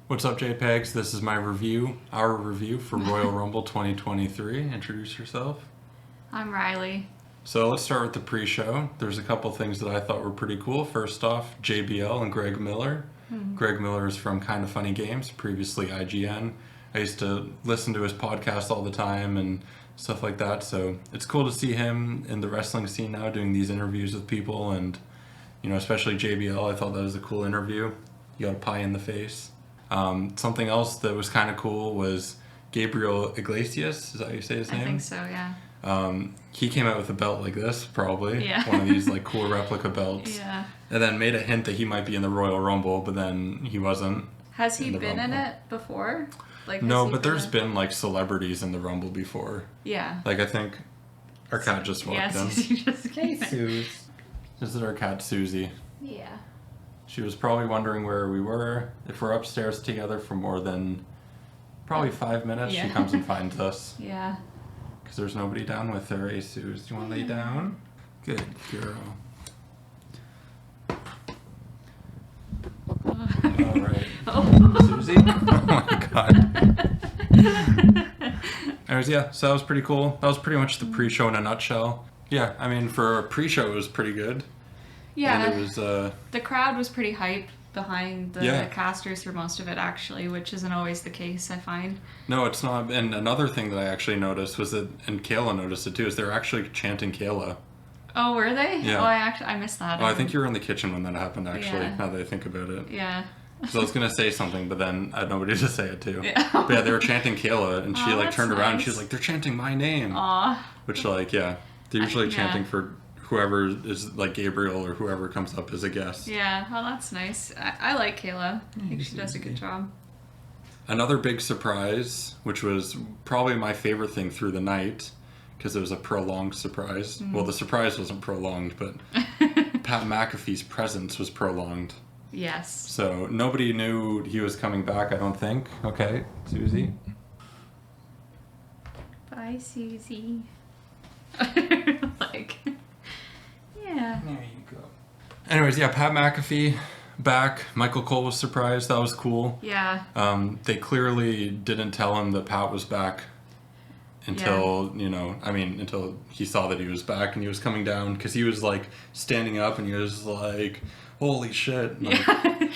What's up, JPEGs? This is my review, our review for Royal Rumble 2023. Introduce yourself. I'm Riley. So let's start with the pre-show. There's a couple things that I thought were pretty cool. First off, JBL and Greg Miller. Greg Miller is from Kinda Funny Games, previously IGN. I used to listen to his podcast all the time and stuff like that, so it's cool to see him in the wrestling scene now doing these interviews with people, and especially JBL. I thought that was a cool interview. You got a pie in the face. Something else that was kind of cool was Gabriel Iglesias. Is that how you say his name? I think so, yeah. He came out with a belt like this, probably. Yeah. One of these cool replica belts. Yeah. And then made a hint that he might be in the Royal Rumble, but then he wasn't. Has he been in it before? No, but there's been celebrities in the Rumble before. Yeah. I think our cat just walked in. Susie just came in. Suze. This is our cat, Susie. Yeah. She was probably wondering where we were. If we're upstairs together for more than probably 5 minutes, Yeah. she comes and finds us. Yeah. Because there's nobody down with her. Hey, Suze, do you want to lay down? Good girl. All right. Susie? Oh my god. Anyways, yeah, so that was pretty cool. That was pretty much the pre-show in a nutshell. Yeah, I mean, for a pre-show, it was pretty good. Yeah. And it was, the crowd was pretty hyped behind the Yeah. casters for most of it, actually, which isn't always the case, I find. No, it's not. And another thing that I actually noticed was that, and Kayla noticed it too, is they were actually chanting Kayla. Oh, were they? Yeah. Oh, I missed that. Oh, I think you were in the kitchen when that happened, actually, Yeah. now that I think about it. Yeah. So I was going to say something, but then I had nobody to say it to. Yeah. But yeah, they were chanting Kayla, and she that's turned around and nice. she was like, they're chanting my name. Aw. Which, yeah, they're usually Yeah. chanting for whoever is, Gabriel or whoever comes up as a guest. Yeah, well, that's nice. I like Kayla. I think she does a good job. Another big surprise, which was probably my favorite thing through the night, because it was a prolonged surprise. Well, the surprise wasn't prolonged, but Pat McAfee's presence was prolonged. Yes. So nobody knew he was coming back, I don't think. Okay, Susie. Bye, Susie. Yeah. There you go. Anyways, yeah, Pat McAfee back. Michael Cole was surprised. That was cool. Yeah. They clearly didn't tell him that Pat was back until, until he saw that he was back and he was coming down, because he was standing up and he was like, holy shit. Yeah.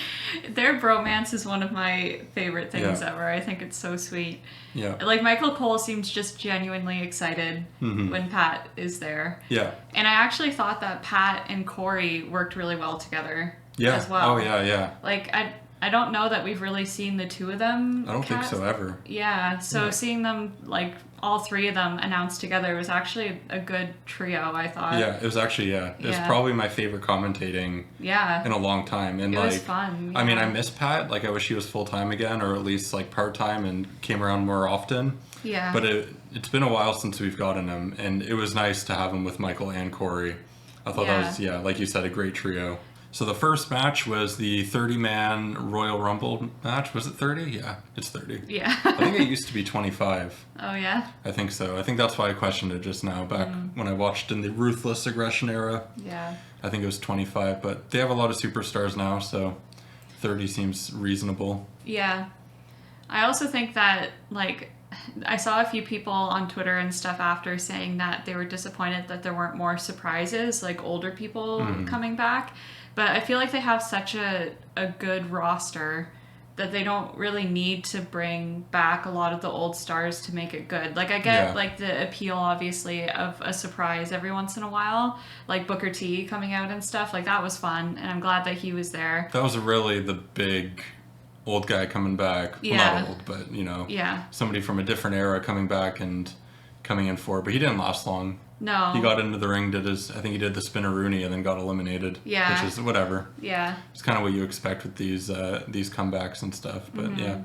Their bromance is one of my favorite things Yeah. ever. I think it's so sweet. Yeah. Michael Cole seems just genuinely excited when Pat is there. Yeah. And I actually thought that Pat and Corey worked really well together as well. Oh, yeah. I don't know that we've really seen the two of them. I don't think so ever. Yeah, so seeing them, all three of them announced together was actually a good trio, I thought. Yeah, it was actually, It was probably my favorite commentating in a long time. And it was fun. I mean, yeah. I miss Pat. I wish he was full-time again, or at least part-time and came around more often. Yeah. But it's been a while since we've gotten him, and it was nice to have him with Michael and Corey. I thought that was, like you said, a great trio. So the first match was the 30-man Royal Rumble match. Was it 30? Yeah, it's 30. Yeah. I think it used to be 25. Oh, yeah? I think so. I think that's why I questioned it just now, back when I watched in the Ruthless Aggression era. Yeah. I think it was 25, but they have a lot of superstars now, so 30 seems reasonable. Yeah. I also think that, I saw a few people on Twitter and stuff after saying that they were disappointed that there weren't more surprises, older people coming back. But I feel like they have such a good roster that they don't really need to bring back a lot of the old stars to make it good. I get, the appeal, obviously, of a surprise every once in a while. Booker T coming out and stuff. That was fun, and I'm glad that he was there. That was really the big old guy coming back. Yeah. Well, not old, but, somebody from a different era coming back and coming in for it. But he didn't last long. No. He got into the ring, I think he did the spinneroonie and then got eliminated. Yeah. Which is whatever. Yeah. It's kind of what you expect with these comebacks and stuff. But yeah.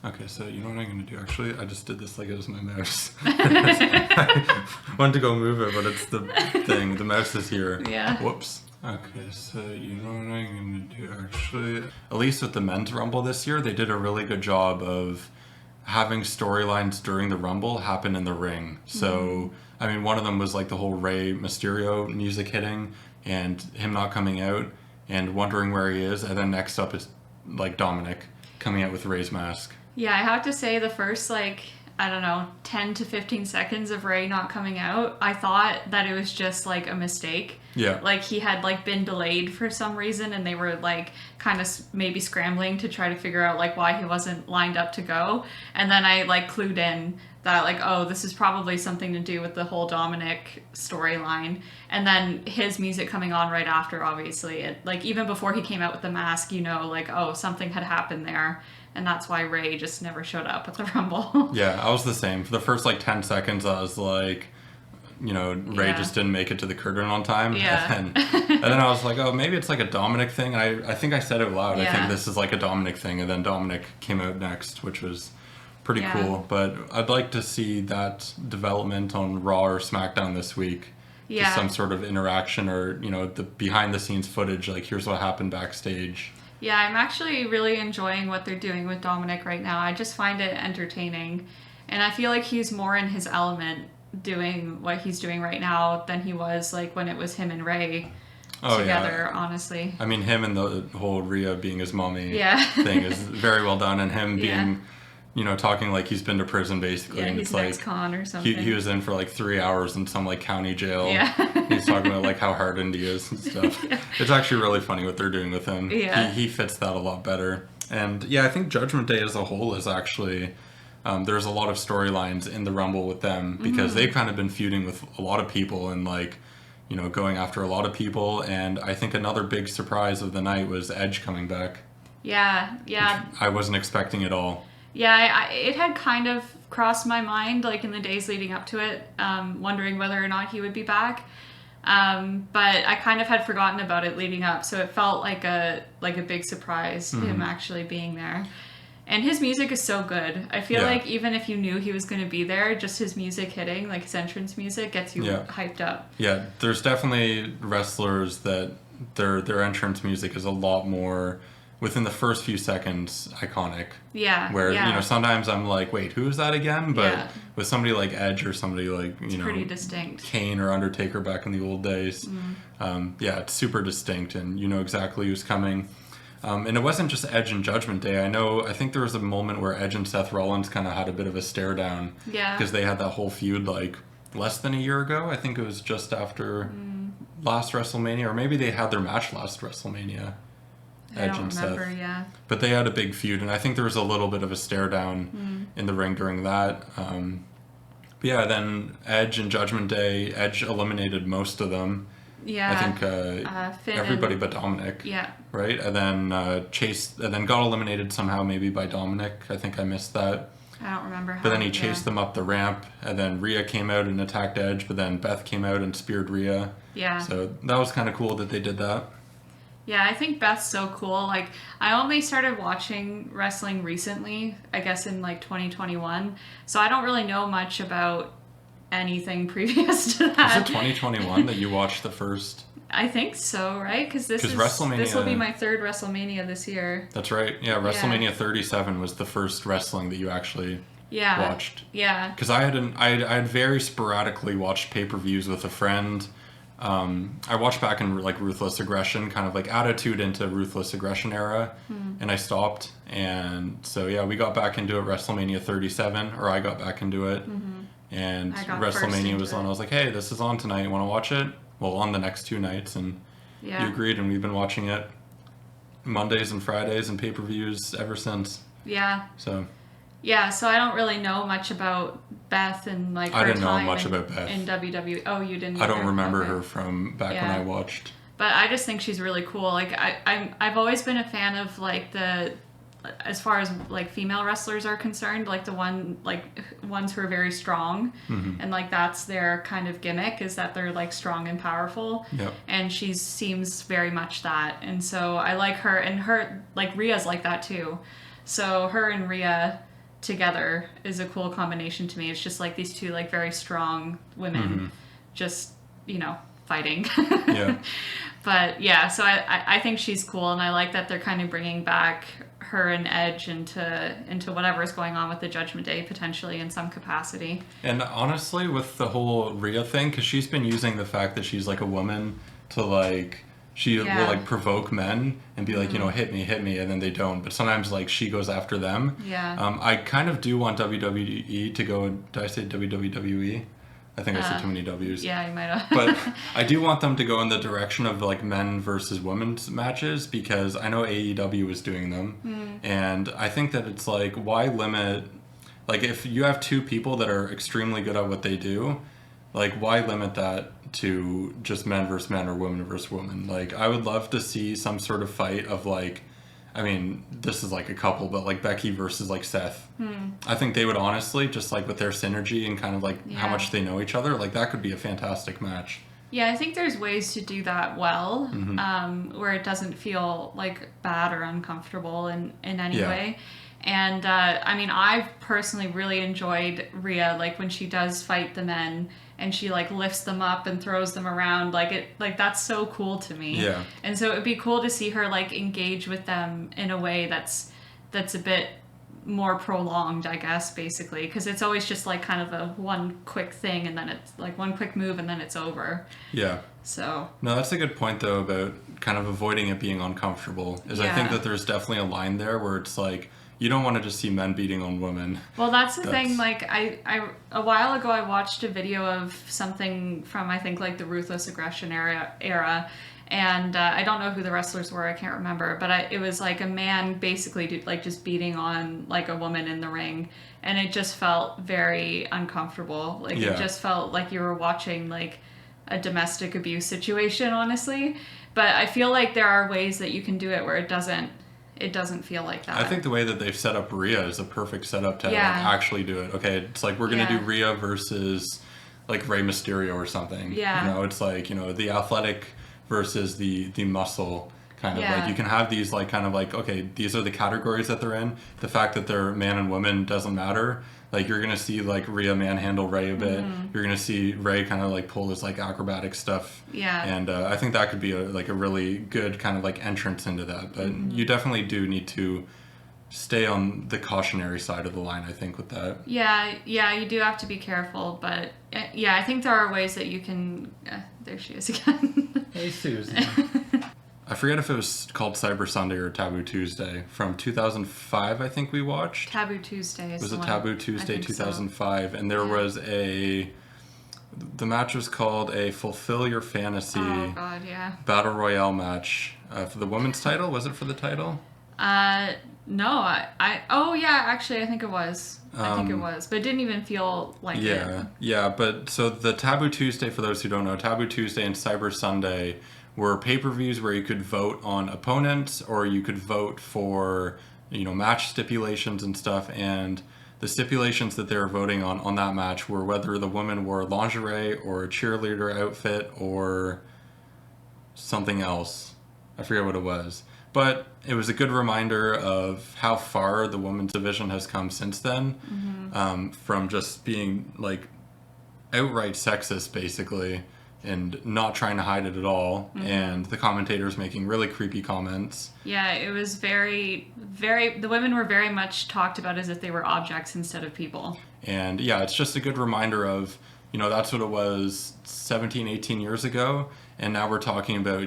Okay, so you know what I'm going to do? Actually, I just did this like it was my mouse. I wanted to go move it, but it's the thing. The mouse is here. Yeah. Whoops. Okay, so you know what I'm going to do? Actually, at least with the men's Rumble this year, they did a really good job of having storylines during the Rumble happen in the ring. So... I mean, one of them was the whole Rey Mysterio music hitting and him not coming out and wondering where he is. And then next up is Dominic. coming out with Ray's mask. Yeah, I have to say the first, like, I don't know, 10 to 15 seconds of Ray not coming out, I thought that it was just, like, a mistake. Yeah. Like, he had, like, been delayed for some reason, and they were, like, kind of maybe scrambling to try to figure out, like, why he wasn't lined up to go. And then I, like, clued in that, like, oh, this is probably something to do with the whole Dominic storyline. And then his music coming on right after, obviously. It, like, even before he came out with the mask, you know, like, oh, something had happened there. And that's why Ray just never showed up at the Rumble. Yeah, I was the same. For the first, like, 10 seconds, I was like, you know, Ray just didn't make it to the curtain on time. Yeah. And then I was like, oh, maybe it's like a Dominic thing. I think I said it loud. Yeah. I think this is like a Dominic thing. And then Dominic came out next, which was pretty cool. But I'd like to see that development on Raw or SmackDown this week. Yeah. Just some sort of interaction or, you know, the behind-the-scenes footage. Like, here's what happened backstage. Yeah, I'm actually really enjoying what they're doing with Dominic right now. I just find it entertaining. And I feel like he's more in his element doing what he's doing right now than he was, like, when it was him and Ray together, honestly. I mean, him and the whole Rhea being his mommy thing is very well done. And him being, you know, talking like he's been to prison, basically. Yeah, and he's it's ex-con or something. He was in for, like, 3 hours in some, like, county jail. Yeah. He's talking about, like, how hardened he is and stuff. It's actually really funny what they're doing with him. Yeah. He fits that a lot better. And, yeah, I think Judgment Day as a whole is actually... there's a lot of storylines in the Rumble with them because they've kind of been feuding with a lot of people and, like, you know, going after a lot of people. And I think another big surprise of the night was Edge coming back. Yeah. I wasn't expecting at all. Yeah, it had kind of crossed my mind, like, in the days leading up to it, wondering whether or not he would be back. But I kind of had forgotten about it leading up, so it felt like a big surprise, him actually being there. And his music is so good. I feel like even if you knew he was going to be there, just his music hitting, like his entrance music, gets you hyped up. Yeah, there's definitely wrestlers that their entrance music is a lot more, within the first few seconds, iconic. Yeah. Where, you know, sometimes I'm like, wait, who is that again? But with somebody like Edge or somebody like, you know, pretty distinct. Kane or Undertaker back in the old days, it's super distinct and you know exactly who's coming. And it wasn't just Edge and Judgment Day. I think there was a moment where Edge and Seth Rollins kind of had a bit of a stare down. Yeah. Because they had that whole feud like less than a year ago. I think it was just after last WrestleMania, or maybe they had their match last WrestleMania. Edge and Seth. Yeah. But they had a big feud, and I think there was a little bit of a stare down in the ring during that. But yeah, then Edge and Judgment Day, Edge eliminated most of them. Yeah. I think Finn everybody but Dominic. Yeah. Right? And then Chase, and then got eliminated somehow maybe by Dominic. I think I missed that. I don't remember how. But then he chased them up the ramp, and then Rhea came out and attacked Edge, but then Beth came out and speared Rhea. Yeah. So that was kind of cool that they did that. Yeah, I think Beth's so cool. Like, I only started watching wrestling recently, I guess in like 2021. So I don't really know much about anything previous to that. Was it 2021 that you watched the first? I think so, right? Because this will be my third WrestleMania this year. That's right. Yeah, WrestleMania 37 was the first wrestling that you actually watched. Yeah. Because I had very sporadically watched pay-per-views with a friend. I watched back in like Ruthless Aggression, kind of like Attitude into Ruthless Aggression era, and I stopped. And so yeah, we got back into it WrestleMania 37, or I got back into it, and WrestleMania was on. I was like, hey, this is on tonight. You want to watch it? Well, on the next 2 nights, and you agreed, and we've been watching it Mondays and Fridays and pay-per-views ever since. Yeah. So. Yeah, so I don't really know much about Beth and like her I didn't know time much about Beth in WWE. Oh, you didn't. I don't remember her from back when I watched. But I just think she's really cool. Like I've always been a fan of like as far as like female wrestlers are concerned, like ones who are very strong, and like that's their kind of gimmick, is that they're like strong and powerful. Yep. And she seems very much that, and so I like her, and her like Rhea's like that too. So her and Rhea together is a cool combination to me. It's just like these two like very strong women, just, you know, fighting. Yeah. But yeah, so I think she's cool, and I like that they're kind of bringing back her and Edge into whatever is going on with the Judgment Day potentially in some capacity. And honestly, with the whole Rhea thing, because she's been using the fact that she's like a woman to like She will like provoke men and be like, hit me, and then they don't. But sometimes like she goes after them. Yeah. I kind of do want WWE to go. Did I say WWE? I think I said too many W's. Yeah, you might have. But I do want them to go in the direction of like men versus women's matches, because I know AEW is doing them. And I think that it's like, why limit, like if you have two people that are extremely good at what they do, like why limit that to just men versus men or women versus women? Like I would love to see some sort of fight of like, I mean, this is like a couple, but like Becky versus like Seth. I think they would honestly, just like with their synergy and kind of like how much they know each other, like that could be a fantastic match. Yeah, I think there's ways to do that well, where it doesn't feel like bad or uncomfortable in any way. And I mean, I've personally really enjoyed Rhea, like when she does fight the men and she like lifts them up and throws them around, like that's so cool to me. Yeah. And so it would be cool to see her like engage with them in a way that's a bit more prolonged, I guess, basically, because it's always just like kind of a one quick thing and then it's like one quick move and then it's over. Yeah. So. No, that's a good point though about kind of avoiding it being uncomfortable. I think that there's definitely a line there where it's like, you don't want to just see men beating on women. Well, that's the thing. Like, I a while ago, I watched a video of something from, I think, like the Ruthless Aggression era, and I don't know who the wrestlers were. I can't remember, but it was like a man basically like just beating on like a woman in the ring, and it just felt very uncomfortable. Like it just felt like you were watching like a domestic abuse situation, honestly. But I feel like there are ways that you can do it where it doesn't feel like that. I think the way that they've set up Rhea is a perfect setup to like actually do it. Okay, it's like we're going to do Rhea versus like Rey Mysterio or something. Yeah. You know, it's like, the athletic versus the muscle kind of like, you can have these like kind of like, okay, these are the categories that they're in. The fact that they're man and woman doesn't matter. Like you're going to see like Rhea manhandle Rey a bit. You're going to see Rey kind of like pull this like acrobatic stuff. Yeah. And I think that could be a really good kind of like entrance into that. But you definitely do need to stay on the cautionary side of the line, I think, with that. Yeah, you do have to be careful. But yeah, I think there are ways that you can... there she is again. Hey, Susan. I forget if it was called Cyber Sunday or Taboo Tuesday. From 2005, I think we watched. Taboo Tuesday is It was the a one. Taboo Tuesday 2005. So. And there was the match was called a Fulfill Your Fantasy Battle Royale match for the women's title. Was it for the title? No, actually I think it was. I think it was, but it didn't even feel like it. Yeah, but so the Taboo Tuesday, for those who don't know, Taboo Tuesday and Cyber Sunday were pay-per-views where you could vote on opponents or you could vote for, match stipulations and stuff. And the stipulations that they were voting on that match were whether the woman wore lingerie or a cheerleader outfit or something else. I forget what it was. But it was a good reminder of how far the women's division has come since then, from just being like outright sexist, basically, and not trying to hide it at all, and the commentators making really creepy comments. Yeah, it was very, very... The women were very much talked about as if they were objects instead of people. And yeah, it's just a good reminder of, that's what it was 17, 18 years ago, and now we're talking about,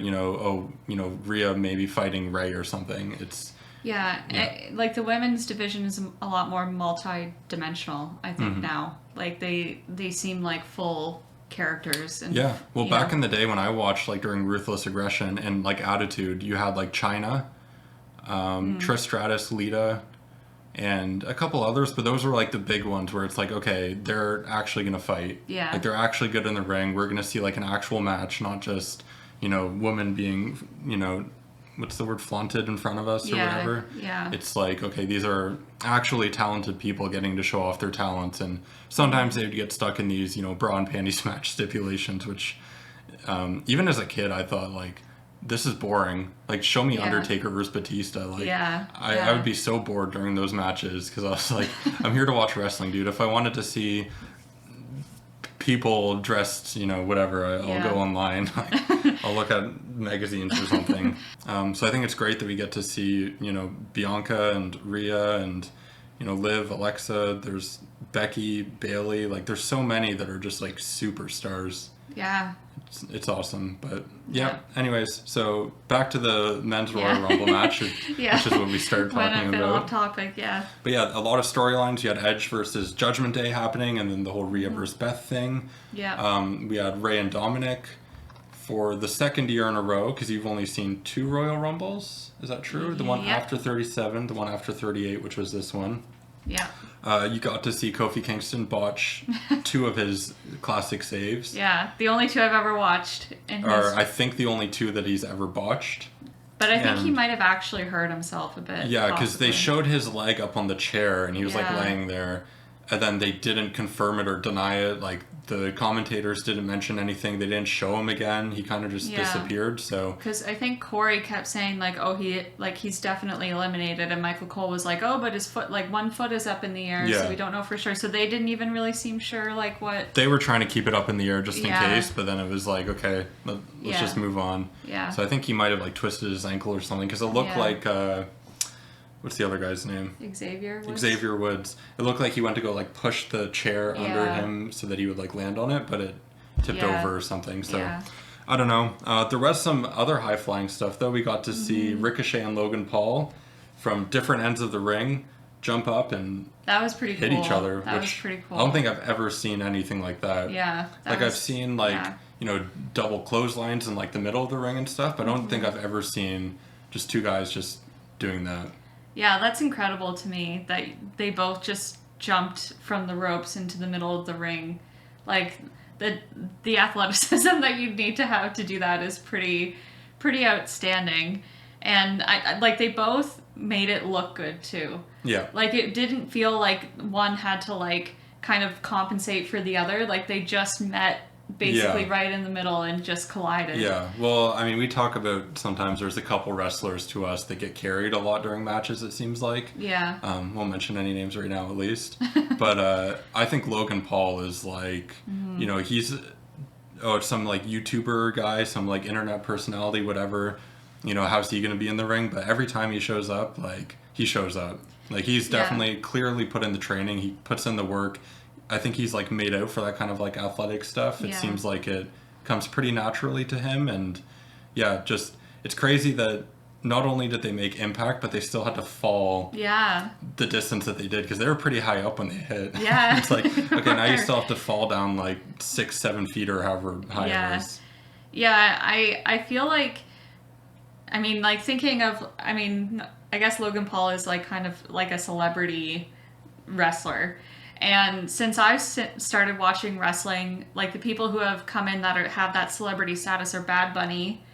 Rhea maybe fighting Rey or something. It's... like the women's division is a lot more multi-dimensional, I think, now. Like, they seem like full... characters and back in the day when I watched like during Ruthless Aggression and like Attitude, you had like Chyna, Trish Stratus, Lita, and a couple others, but those were like the big ones where it's like, okay, they're actually gonna fight, like they're actually good in the ring, we're gonna see like an actual match, not just women being what's the word, flaunted in front of us or whatever. It's like, okay, these are actually talented people getting to show off their talents, and sometimes they would get stuck in these, bra and panties match stipulations, which even as a kid I thought like, this is boring. Like, show me Undertaker versus Batista. Like, I would be so bored during those matches because I was like, I'm here to watch wrestling, dude. If I wanted to see people dressed, whatever, I'll go online. Like, I'll look at magazines or something. So I think it's great that we get to see, Bianca and Rhea and, Liv, Alexa. There's Becky, Bailey. Like, there's so many that are just like superstars. Yeah. It's awesome. But yeah. Anyways, so back to the men's Royal Rumble match, which is what we started talking Went about. off topic, yeah. But yeah, a lot of storylines. You had Edge versus Judgment Day happening, and then the whole Rhea versus Beth thing. Yeah. We had Rey and Dominic for the second year in a row, because you've only seen 2 Royal Rumbles. Is that true? The one after 37, the one after 38, which was this one. Yeah. You got to see Kofi Kingston botch 2 of his classic saves. Yeah, the only 2 I've ever watched. I think the only 2 that he's ever botched. But I think he might have actually hurt himself a bit. Yeah, because they showed his leg up on the chair, and he was like laying there. And then they didn't confirm it or deny it. Like, the commentators didn't mention anything. They didn't show him again. He kind of just disappeared. So because I think Corey kept saying like, oh, he's definitely eliminated, and Michael Cole was like, oh, but his foot, like, one foot is up in the air, so we don't know for sure. So they didn't even really seem sure, like, what they were trying to keep it up in the air just in case. But then it was like, okay, let's just move on. Yeah. So I think he might have like twisted his ankle or something, because it looked like what's the other guy's name? Xavier Woods. It looked like he went to go like push the chair under him so that he would like land on it, but it tipped over or something. So I don't know. There was some other high flying stuff though. We got to see Ricochet and Logan Paul from different ends of the ring jump up and that was pretty hit cool. each other. That was pretty cool. I don't think I've ever seen anything like that. Yeah. I've seen like you know, double clotheslines in like the middle of the ring and stuff, but I don't think I've ever seen just 2 guys just doing that. Yeah, that's incredible to me that they both just jumped from the ropes into the middle of the ring. Like, the athleticism that you'd need to have to do that is pretty outstanding. And I like, they both made it look good too. Yeah. Like, it didn't feel like one had to like kind of compensate for the other. Like, they just met basically right in the middle and just collided. Yeah, well, I mean, we talk about sometimes there's a couple wrestlers to us that get carried a lot during matches, it seems like. Yeah. Won't mention any names right now, at least. But I think Logan Paul is like, you know, he's some like YouTuber guy, some like internet personality, whatever. You know, how's he going to be in the ring? But every time he shows up, like, he shows up. Like, he's definitely clearly put in the training. He puts in the work. I think he's like made out for that kind of like athletic stuff. It seems like it comes pretty naturally to him, and just it's crazy that not only did they make impact, but they still had to fall the distance that they did, because they were pretty high up when they hit. Yeah. It's like, okay, now you still have to fall down like 6-7 feet or however high it was. Yeah, I feel like, I mean, like, thinking of, I mean, I guess Logan Paul is like kind of like a celebrity wrestler. And since I've started watching wrestling, like, the people who have come in that have that celebrity status are Bad Bunny,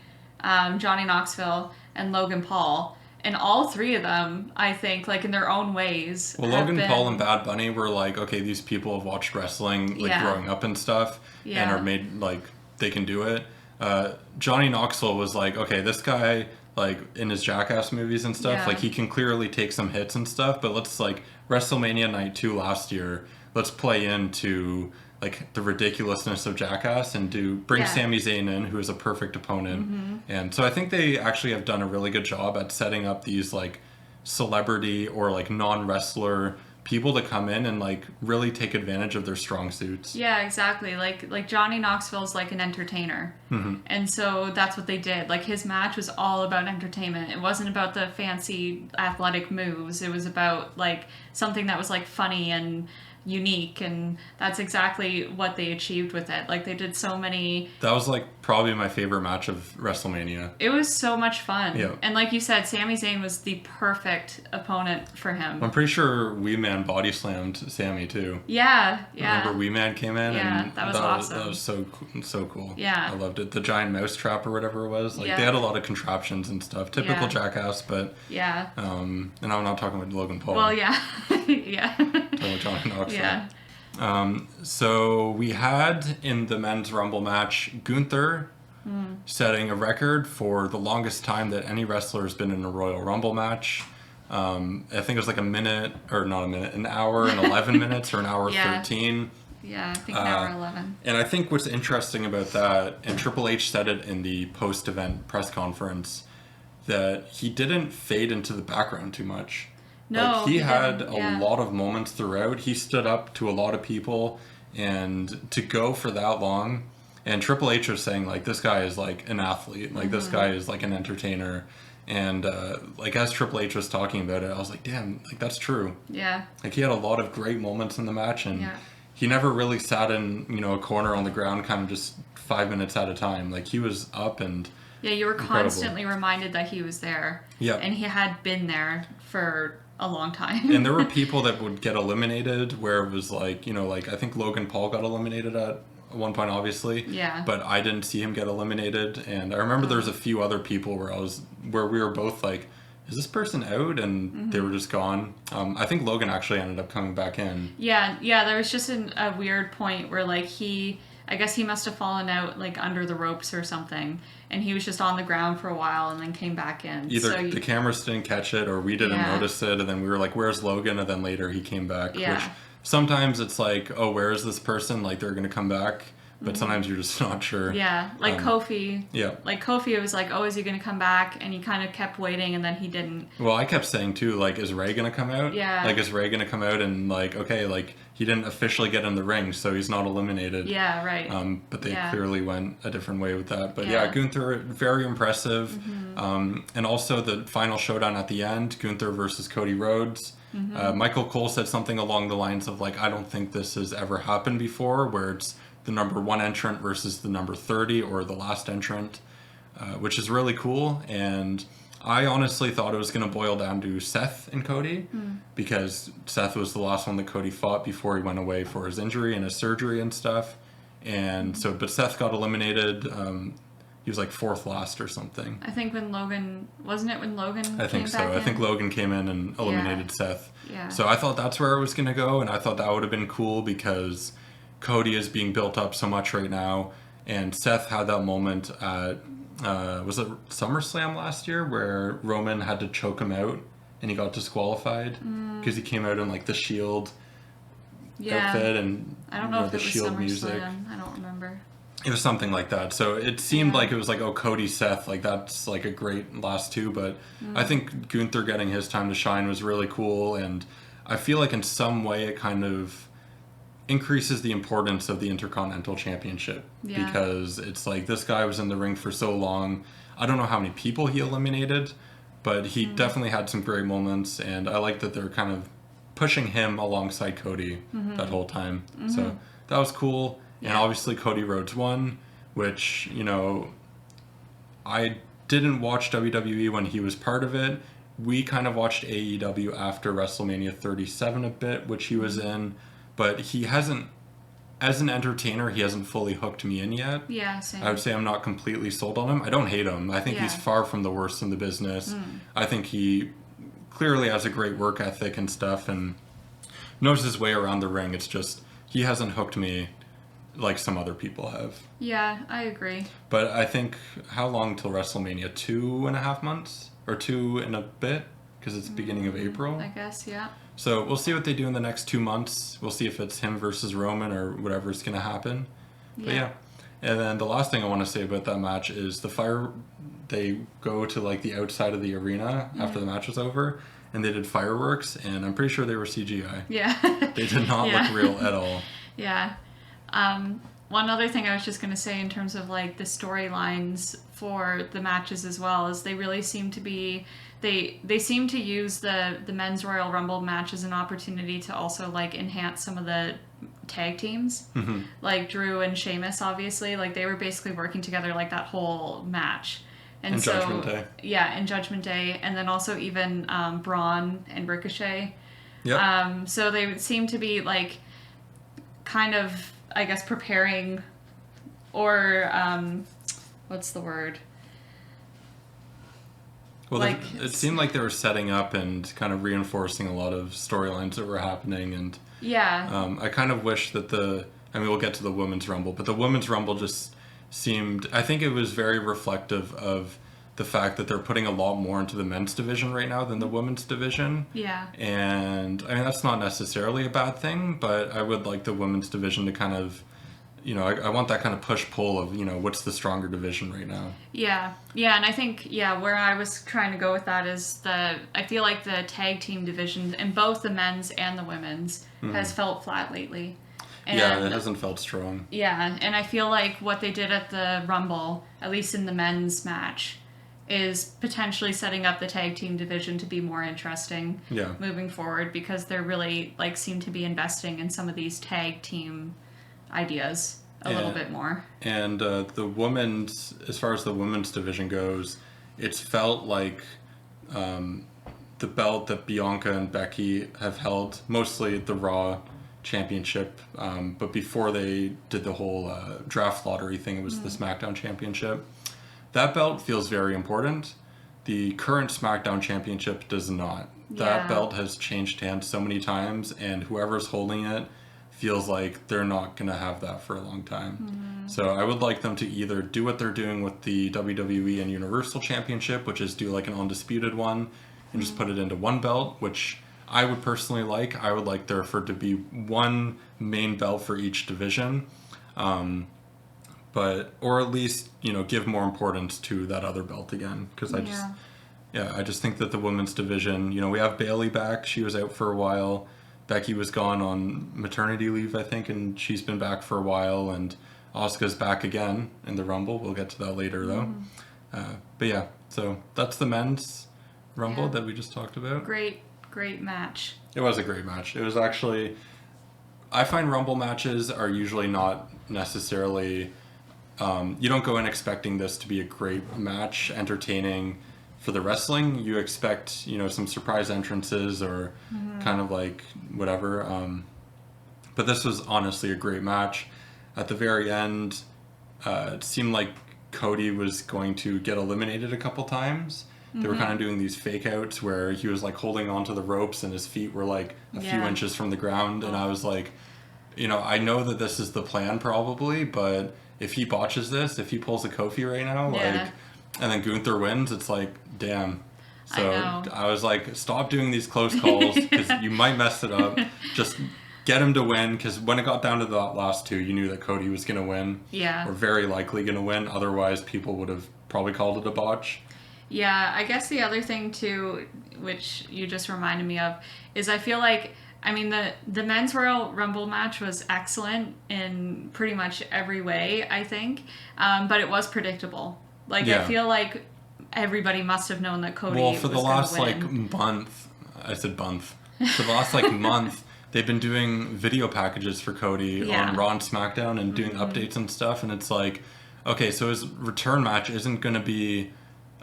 Johnny Knoxville, and Logan Paul. And all 3 of them, I think, like, in their own ways. Well, Logan Paul and Bad Bunny were like, okay, these people have watched wrestling, like, growing up and stuff, and are made, like, they can do it. Johnny Knoxville was like, okay, this guy, like, in his Jackass movies and stuff, like, he can clearly take some hits and stuff, but let's, like, WrestleMania Night 2 last year, let's play into like the ridiculousness of Jackass and bring Sami Zayn in, who is a perfect opponent. And so I think they actually have done a really good job at setting up these like celebrity or like non-wrestler people to come in and like really take advantage of their strong suits. Yeah, exactly. Like Johnny Knoxville's like an entertainer. And so that's what they did. Like, his match was all about entertainment. It wasn't about the fancy athletic moves. It was about like something that was like funny and unique, and that's exactly what they achieved with it. Like, they did so many. That was like probably my favorite match of WrestleMania. It was so much fun. Yeah. And like you said, Sami Zayn was the perfect opponent for him. I'm pretty sure Wee Man body slammed Sami too. Yeah. Remember Wee Man came in? Yeah, and that was awesome. That was so cool. Yeah. I loved it. The giant mouse trap or whatever it was. Like, they had a lot of contraptions and stuff. Typical Jackass, but and I'm not talking about Logan Paul. Well, yeah. Talking about Johnny Knoxville. Yeah. So we had in the men's Rumble match Gunther setting a record for the longest time that any wrestler has been in a Royal Rumble match. I think it was like an hour and 11 minutes or an hour 13. Yeah, I think an hour 11. And I think what's interesting about that, and Triple H said it in the post-event press conference, that he didn't fade into the background too much. No, like, he had didn't. a lot of moments throughout. He stood up to a lot of people, and to go for that long And Triple H was saying, like, this guy is, like, an athlete. Like, this guy is, like, an entertainer. And, like, as Triple H was talking about it, I was like, damn, like, that's true. Yeah. Like, he had a lot of great moments in the match, and he never really sat in, you know, a corner on the ground kind of just 5 minutes at a time. Like, he was up and Yeah, you were incredible. constantly reminded that he was there. Yeah. And he had been there for a long time. And there were people that would get eliminated where it was like, you know, like, I think Logan Paul got eliminated at one point, obviously. Yeah. But I didn't see him get eliminated. And I remember there was a few other people where we were both like, is this person out? And they were just gone. I think Logan actually ended up coming back in. Yeah, there was just a weird point where, like, I guess he must have fallen out, like, under the ropes or something, and he was just on the ground for a while and then came back in. Either the cameras didn't catch it or we didn't notice it, and then we were like, where's Logan? And then later he came back, which sometimes it's like, oh, where is this person? Like, they're going to come back. But sometimes you're just not sure. Yeah, like Kofi. Yeah. Like Kofi was like, oh, is he going to come back? And he kind of kept waiting, and then he didn't. Well, I kept saying, too, like, is Ray going to come out? Yeah. Like, is Ray going to come out and, like, okay, like, he didn't officially get in the ring, so he's not eliminated. Yeah, right. But they clearly went a different way with that. But, Gunther, very impressive. And also the final showdown at the end, Gunther versus Cody Rhodes. Michael Cole said something along the lines of, like, I don't think this has ever happened before, where it's the number 1 entrant versus the number 30 or the last entrant, which is really cool. And I honestly thought it was going to boil down to Seth and Cody because Seth was the last one that Cody fought before he went away for his injury and his surgery and stuff. And so, but Seth got eliminated. He was like 4th last or something. I think wasn't it when Logan I think so. I think Logan came in and eliminated Seth. Yeah. So I thought that's where it was going to go, and I thought that would have been cool because Cody is being built up so much right now, and Seth had that moment at was it SummerSlam last year where Roman had to choke him out and he got disqualified because he came out in like the Shield outfit and I don't know if the it was Shield SummerSlam. music. I don't remember. It was something like that. So it seemed like it was like, oh, Cody, Seth, like that's like a great last two. But I think Gunther getting his time to shine was really cool, and I feel like in some way it kind of increases the importance of the Intercontinental Championship because it's like this guy was in the ring for so long. I don't know how many people he eliminated, but he definitely had some great moments, and I like that they're kind of pushing him alongside Cody that whole time. So that was cool. And obviously Cody Rhodes won, which, you know, I didn't watch WWE when he was part of it. We kind of watched AEW after WrestleMania 37 a bit, which he was in. But he hasn't, as an entertainer, he hasn't fully hooked me in yet. Yeah, same. I would say I'm not completely sold on him. I don't hate him. I think he's far from the worst in the business. I think he clearly has a great work ethic and stuff and knows his way around the ring. It's just he hasn't hooked me like some other people have. Yeah, I agree. But I think, how long till WrestleMania? 2.5 months? Or 2 and a bit? Because it's the beginning of April? I guess, yeah. So we'll see what they do in the next 2 months. We'll see if it's him versus Roman or whatever's going to happen. But yeah. And then the last thing I want to say about that match is they go to like the outside of the arena after the match was over, and they did fireworks, and I'm pretty sure they were CGI. Yeah. They did not look real at all. Yeah. One other thing I was just going to say in terms of like the storylines for the matches as well is they really seem to be they seem to use the men's Royal Rumble match as an opportunity to also like enhance some of the tag teams, like Drew and Sheamus. Obviously, like they were basically working together like that whole match. And so, Judgment Day. Yeah, in Judgment Day, and then also even Braun and Ricochet. Yep. So they seem to be like kind of, I guess, preparing, or what's the word? Well, like, it seemed like they were setting up and kind of reinforcing a lot of storylines that were happening, and I kind of wish that we'll get to the Women's Rumble, but the Women's Rumble just seemed, I think it was very reflective of the fact that they're putting a lot more into the men's division right now than the women's division. Yeah. And I mean, that's not necessarily a bad thing, but I would like the women's division to kind of, you know, I want that kind of push-pull of, you know, what's the stronger division right now. Yeah. Yeah, and I think, where I was trying to go with that is I feel like the tag team division in both the men's and the women's has felt flat lately. Yeah, it hasn't felt strong. Yeah, and I feel like what they did at the Rumble, at least in the men's match, is potentially setting up the tag team division to be more interesting moving forward, because they're really, like, seem to be investing in some of these tag team ideas a little bit more. And the women's, as far as the women's division goes, it's felt like the belt that Bianca and Becky have held, mostly the Raw Championship, but before they did the whole draft lottery thing, it was the SmackDown Championship. That belt feels very important. The current SmackDown Championship does not. That belt has changed hands so many times, and whoever's holding it feels like they're not going to have that for a long time. So I would like them to either do what they're doing with the WWE and Universal Championship, which is do like an undisputed one and just put it into one belt, which I would personally like. I would like there for to be one main belt for each division. But, or at least, you know, give more importance to that other belt again. Because I just think that the women's division, you know, we have Bayley back. She was out for a while. Becky was gone on maternity leave, I think, and she's been back for a while. And Asuka's back again in the Rumble. We'll get to that later, though. But yeah, so that's the men's Rumble that we just talked about. Great match. It was a great match. It was actually, I find Rumble matches are usually not necessarily, you don't go in expecting this to be a great match, entertaining for the wrestling. You expect, you know, some surprise entrances or kind of like whatever. But this was honestly a great match. At the very end, it seemed like Cody was going to get eliminated a couple times. They were kind of doing these fake outs where he was like holding onto the ropes and his feet were like a few inches from the ground. And I was like, you know, I know that this is the plan probably, but if he botches this, if he pulls a Kofi right now, like, and then Gunther wins, it's like, damn. So I was like, stop doing these close calls because you might mess it up. Just get him to win, because when it got down to the last two, you knew that Cody was going to win. Or very likely going to win. Otherwise, people would have probably called it a botch. Yeah, I guess the other thing too, which you just reminded me of, is I feel like, I mean, the men's Royal Rumble match was excellent in pretty much every way, I think, but it was predictable. Like, I feel like everybody must have known that Cody was for the last month, I said month. For the last month, they've been doing video packages for Cody on Raw and SmackDown and doing updates and stuff, and it's like, okay, so his return match isn't going to be,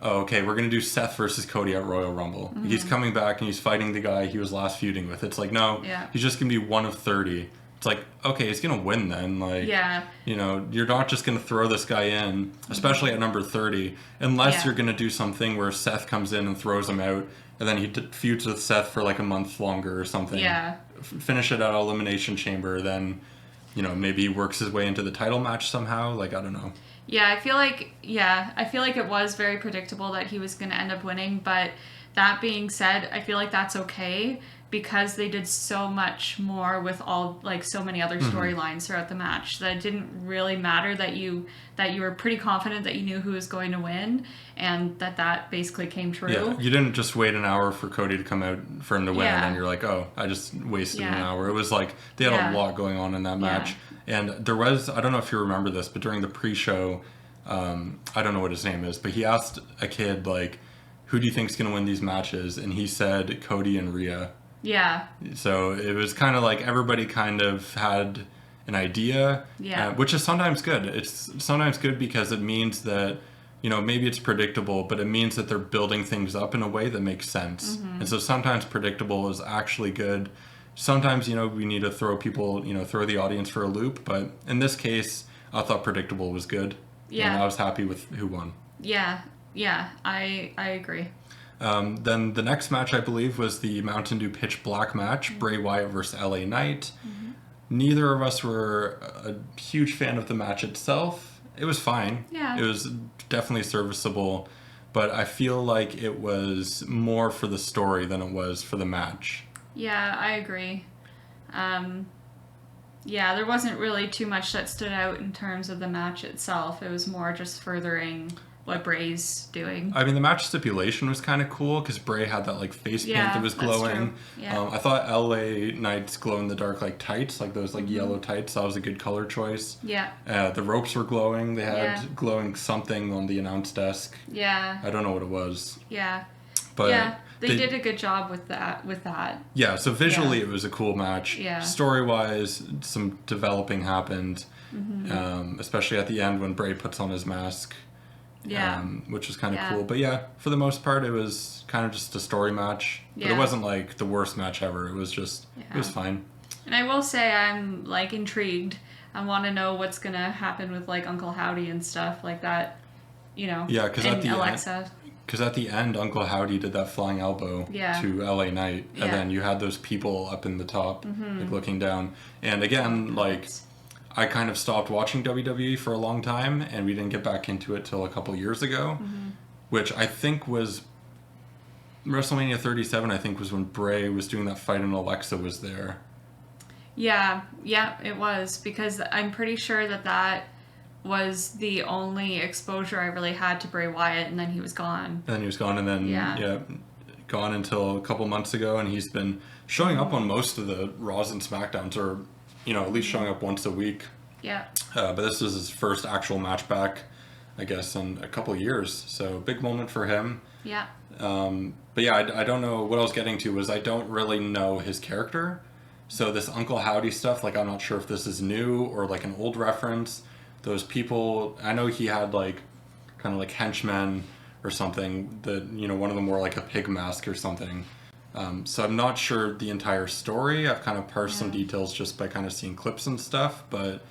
oh, okay, we're going to do Seth versus Cody at Royal Rumble. He's coming back and he's fighting the guy he was last feuding with. It's like, no, he's just going to be one of 30. It's like, okay, he's going to win then. Like, you know, you're not just going to throw this guy in, especially at number 30, unless you're going to do something where Seth comes in and throws him out, and then he feuds with Seth for like a month longer or something. Finish it at Elimination Chamber, then, you know, maybe he works his way into the title match somehow. Like, I don't know. Yeah, I feel like it was very predictable that he was going to end up winning, but that being said, I feel like that's okay because they did so much more with all, like, so many other storylines throughout the match that it didn't really matter that you were pretty confident that you knew who was going to win, and that basically came true. Yeah, you didn't just wait an hour for Cody to come out for him to win, and then you're like, oh, I just wasted an hour. It was like they had a lot going on in that match. And there was, I don't know if you remember this, but during the pre-show, I don't know what his name is, but he asked a kid, like, who do you think's going to win these matches? And he said Cody and Rhea. Yeah. So it was kind of like everybody kind of had an idea, which is sometimes good. It's sometimes good because it means that, you know, maybe it's predictable, but it means that they're building things up in a way that makes sense. And so sometimes predictable is actually good. Sometimes, you know, we need to throw people, you know, throw the audience for a loop. But in this case, I thought predictable was good. Yeah. And I was happy with who won. Yeah. Yeah. I agree. Then the next match, I believe, was the Mountain Dew Pitch Black match, Bray Wyatt versus LA Knight. Neither of us were a huge fan of the match itself. It was fine. Yeah. It was definitely serviceable. But I feel like it was more for the story than it was for the match. Yeah, I agree. Yeah, there wasn't really too much that stood out in terms of the match itself. It was more just furthering what Bray's doing. I mean, the match stipulation was kind of cool because Bray had that like face paint that was glowing. Yeah. I thought LA Knight's glow in the dark like tights, like those like yellow tights. That was a good color choice. Yeah. The ropes were glowing. They had glowing something on the announce desk. Yeah. I don't know what it was. Yeah. But yeah, they did a good job with that. Yeah, so visually it was a cool match. Yeah. Story-wise, some developing happened, especially at the end when Bray puts on his mask. Yeah. Which was kind of cool. But yeah, for the most part, it was kind of just a story match. But it wasn't like the worst match ever. It was just, it was fine. And I will say I'm like intrigued. I want to know what's going to happen with like Uncle Howdy and stuff like that, you know. Yeah, because at the Alexa. Because at the end, Uncle Howdy did that flying elbow to LA Knight. And then you had those people up in the top, like looking down. And again, like, I kind of stopped watching WWE for a long time, and we didn't get back into it till a couple years ago, which I think was WrestleMania 37, I think was when Bray was doing that fight and Alexa was there. Yeah, it was, because I'm pretty sure that was the only exposure I really had to Bray Wyatt, and then he was gone. And then he was gone, and then, gone until a couple months ago, and he's been showing up on most of the Raws and SmackDowns, or, you know, at least showing up once a week. Yeah. But this is his first actual match back, I guess, in a couple years. So big moment for him. Yeah. But yeah, I don't know what I was getting to was I don't really know his character. So this Uncle Howdy stuff, like I'm not sure if this is new or like an old reference. Those people, I know he had like kind of like henchmen or something that, you know, one of them wore like a pig mask or something. So I'm not sure the entire story. I've kind of parsed some details just by kind of seeing clips and stuff, but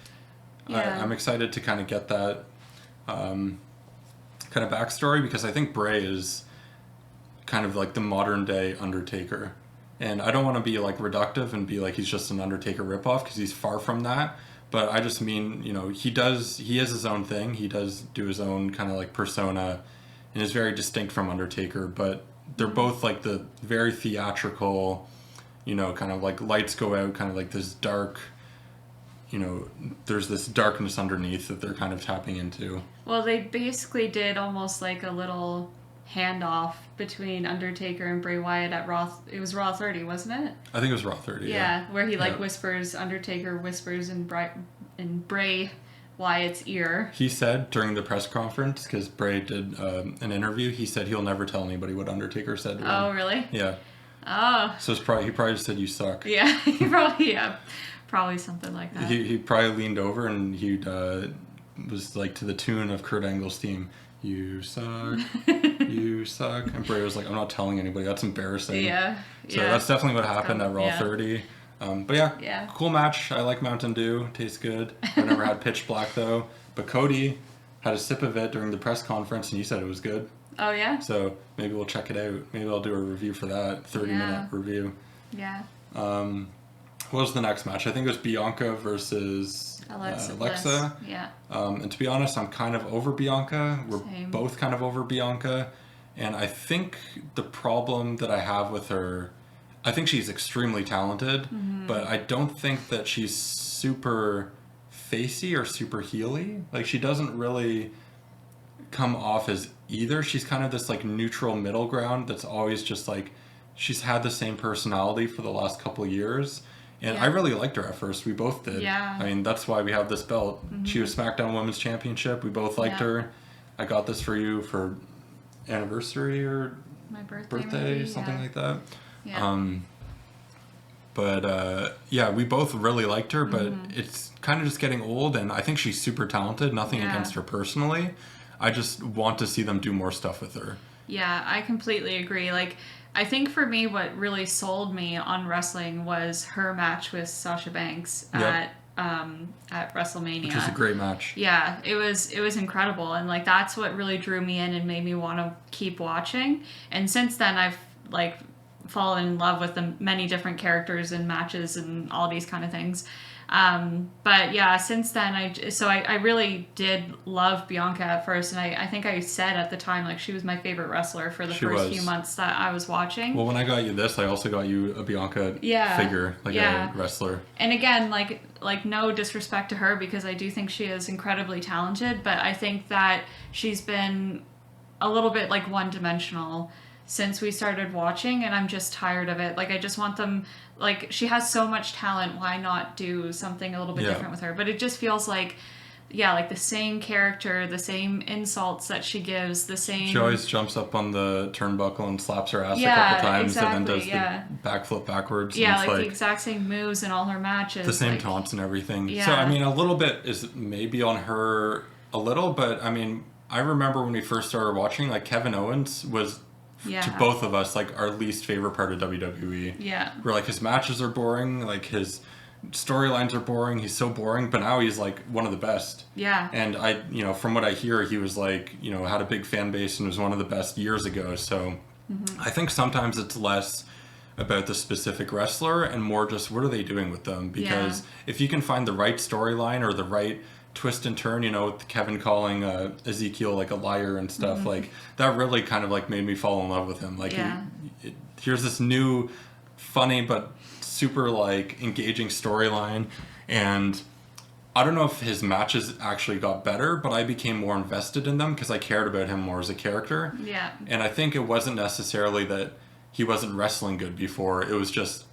I'm excited to kind of get that kind of backstory, because I think Bray is kind of like the modern day Undertaker. And I don't want to be like reductive and be like he's just an Undertaker ripoff, because he's far from that. But I just mean, you know, he is his own thing. He does do his own kind of like persona and is very distinct from Undertaker, but they're both like the very theatrical, you know, kind of like lights go out, kind of like this dark, you know, there's this darkness underneath that they're kind of tapping into. Well, they basically did almost like a little handoff between Undertaker and Bray Wyatt at Raw. It was Raw 30, wasn't it? I think it was Raw 30. Yeah, where he like whispers, Undertaker whispers in Bray Wyatt's ear. He said during the press conference, because Bray did an interview, he said he'll never tell anybody what Undertaker said to him. Oh, really? Yeah. Oh. So he probably just said, "You suck." Yeah, probably something like that. He probably leaned over and he was like to the tune of Kurt Angle's theme. You suck, you suck. And Bray was like, I'm not telling anybody, that's embarrassing. Yeah. So that's definitely what happened at Raw 30. But yeah, cool match. I like Mountain Dew, tastes good. I've never had Pitch Black though. But Cody had a sip of it during the press conference and he said it was good. Oh yeah? So maybe we'll check it out. Maybe I'll do a review for that, 30-minute review. Yeah. What was the next match? I think it was Bianca versus Alexa. Yeah. And to be honest, I'm kind of over Bianca. We're both kind of over Bianca. And I think the problem that I have with her, I think she's extremely talented, but I don't think that she's super facey or super heely. Like, she doesn't really come off as either. She's kind of this like neutral middle ground that's always just like, she's had the same personality for the last couple of years. And I really liked her at first. We both did. Yeah. I mean, that's why we have this belt. She was SmackDown Women's Championship. We both liked her. I got this for you for anniversary or my birthday something like that. Yeah. But we both really liked her, but it's kind of just getting old, and I think she's super talented. Nothing against her personally. I just want to see them do more stuff with her. Yeah, I completely agree. Like, I think for me, what really sold me on wrestling was her match with Sasha Banks at WrestleMania, which was a great match. Yeah, it was incredible, and like that's what really drew me in and made me want to keep watching. And since then, I've like fallen in love with the many different characters and matches and all these kind of things. But yeah, since then, I really did love Bianca at first, and I think I said at the time, like, she was my favorite wrestler for the first few months that I was watching. Well, when I got you this, I also got you a Bianca figure, like a wrestler. And again, like no disrespect to her, because I do think she is incredibly talented, but I think that she's been a little bit like one-dimensional since we started watching, and I'm just tired of it. Like, I just want them, like, she has so much talent, why not do something a little bit different with her? But it just feels like, like the same character, the same insults that she gives, the same... She always jumps up on the turnbuckle and slaps her ass a couple times, and then does the backflip backwards. Yeah, like the exact same moves in all her matches. The same taunts and everything. Yeah. So, I mean, a little bit is maybe on her a little, but, I mean, I remember when we first started watching, like, Kevin Owens was... to both of us, like, our least favorite part of WWE. Yeah. Where, like, his matches are boring, like, his storylines are boring, he's so boring, but now he's, like, one of the best. Yeah. And from what I hear, he was, like, had a big fan base and was one of the best years ago, so I think sometimes it's less about the specific wrestler and more just what are they doing with them, because if you can find the right storyline or the right twist and turn, with Kevin calling Ezekiel like a liar and stuff, like that really kind of like made me fall in love with him. Like here's this new funny but super like engaging storyline, and I don't know if his matches actually got better, but I became more invested in them because I cared about him more as a character. Yeah. And I think it wasn't necessarily that he wasn't wrestling good before, it was just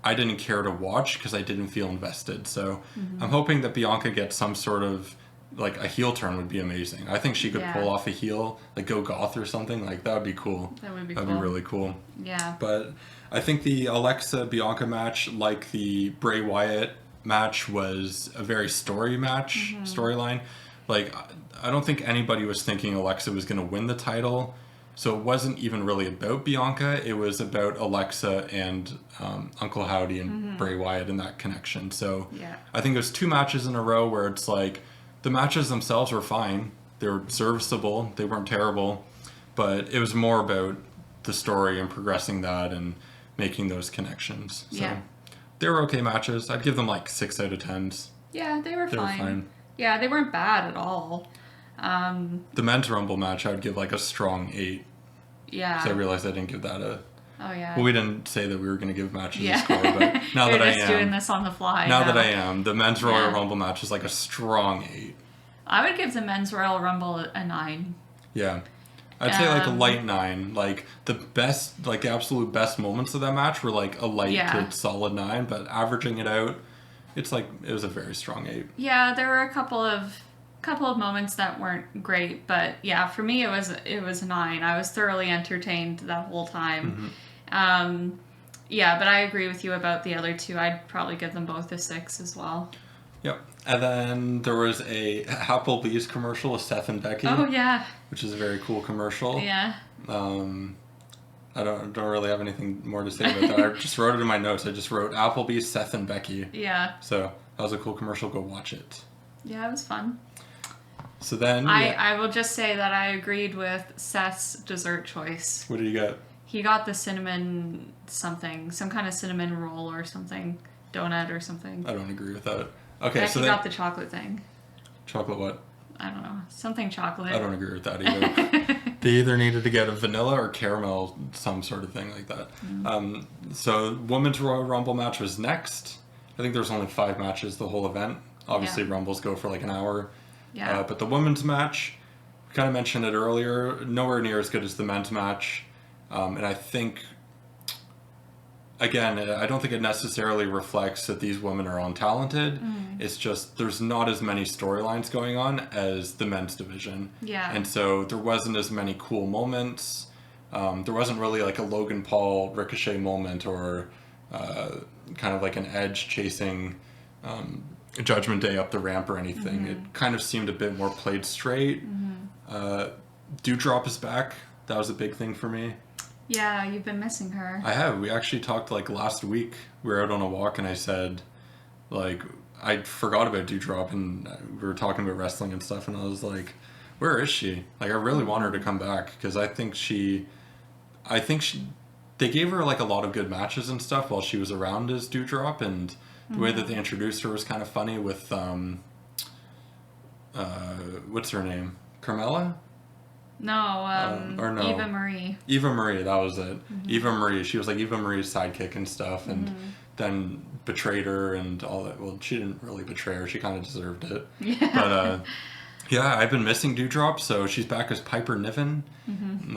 I didn't care to watch because I didn't feel invested. So I'm hoping that Bianca gets some sort of, like, a heel turn would be amazing. I think she could pull off a heel, like go goth or something. Like, that would be cool. That'd be really cool. Yeah. But I think the Alexa-Bianca match, like the Bray Wyatt match, was a very storyline. Like, I don't think anybody was thinking Alexa was going to win the title. So it wasn't even really about Bianca. It was about Alexa and Uncle Howdy and Bray Wyatt and that connection. So I think it was 2 matches in a row where it's like the matches themselves were fine. They were serviceable. They weren't terrible. But it was more about the story and progressing that and making those connections. So they were okay matches. I'd give them like 6 out of 10s. Yeah, they were fine. Yeah, they weren't bad at all. The men's Rumble match, I would give like a strong 8. Yeah. So I realized I didn't give that a... Oh, yeah. Well, we didn't say that we were going to give matches a score, but now that I am... You're just doing this on the fly. Now that I am, the men's Royal Rumble match is like a strong 8. I would give the men's Royal Rumble a 9. Yeah. I'd say like a light 9. Like the best, like the absolute best moments of that match were like a light to solid 9, but averaging it out, it's like, it was a very strong 8. Yeah, there were a couple of moments that weren't great, but yeah, for me it was 9. I was thoroughly entertained that whole time. Yeah, but I agree with you about the other 2. I'd probably give them both a 6 as well. Yep. And then there was a Applebee's commercial with Seth and Becky. Oh yeah. Which is a very cool commercial. Yeah. I don't really have anything more to say about that. I just wrote it in my notes. I just wrote Applebee's, Seth and Becky. Yeah. So that was a cool commercial. Go watch it. Yeah, it was fun. So then... I will just say that I agreed with Seth's dessert choice. What did you get? He got the cinnamon something. Some kind of cinnamon roll or something. Donut or something. I don't agree with that. Okay, so he got the chocolate thing. Chocolate what? I don't know. Something chocolate. I don't agree with that either. They either needed to get a vanilla or caramel, some sort of thing like that. So Women's Royal Rumble match was next. I think there's only 5 matches the whole event. Obviously, Rumbles go for like an hour. Yeah. But the women's match, we kind of mentioned it earlier, nowhere near as good as the men's match. And I think, again, I don't think it necessarily reflects that these women are untalented. It's just there's not as many storylines going on as the men's division. Yeah. And so there wasn't as many cool moments. There wasn't really like a Logan Paul Ricochet moment or kind of like an Edge chasing Judgment Day up the ramp or anything. It kind of seemed a bit more played straight. Doudrop is back. That was a big thing for me. Yeah, you've been missing her. I have. We actually talked like last week. We were out on a walk and I said, like, I forgot about Doudrop and we were talking about wrestling and stuff and I was like, where is she? Like, I really want her to come back because I think they gave her like a lot of good matches and stuff while she was around as Doudrop, and the way that they introduced her was kind of funny with what's her name? Carmella? No, or no. Eva Marie. Eva Marie, that was it. Eva Marie, she was like Eva Marie's sidekick and stuff, and then betrayed her and all that. Well, she didn't really betray her, she kind of deserved it. Yeah. But yeah, I've been missing Doudrop, so she's back as Piper Niven,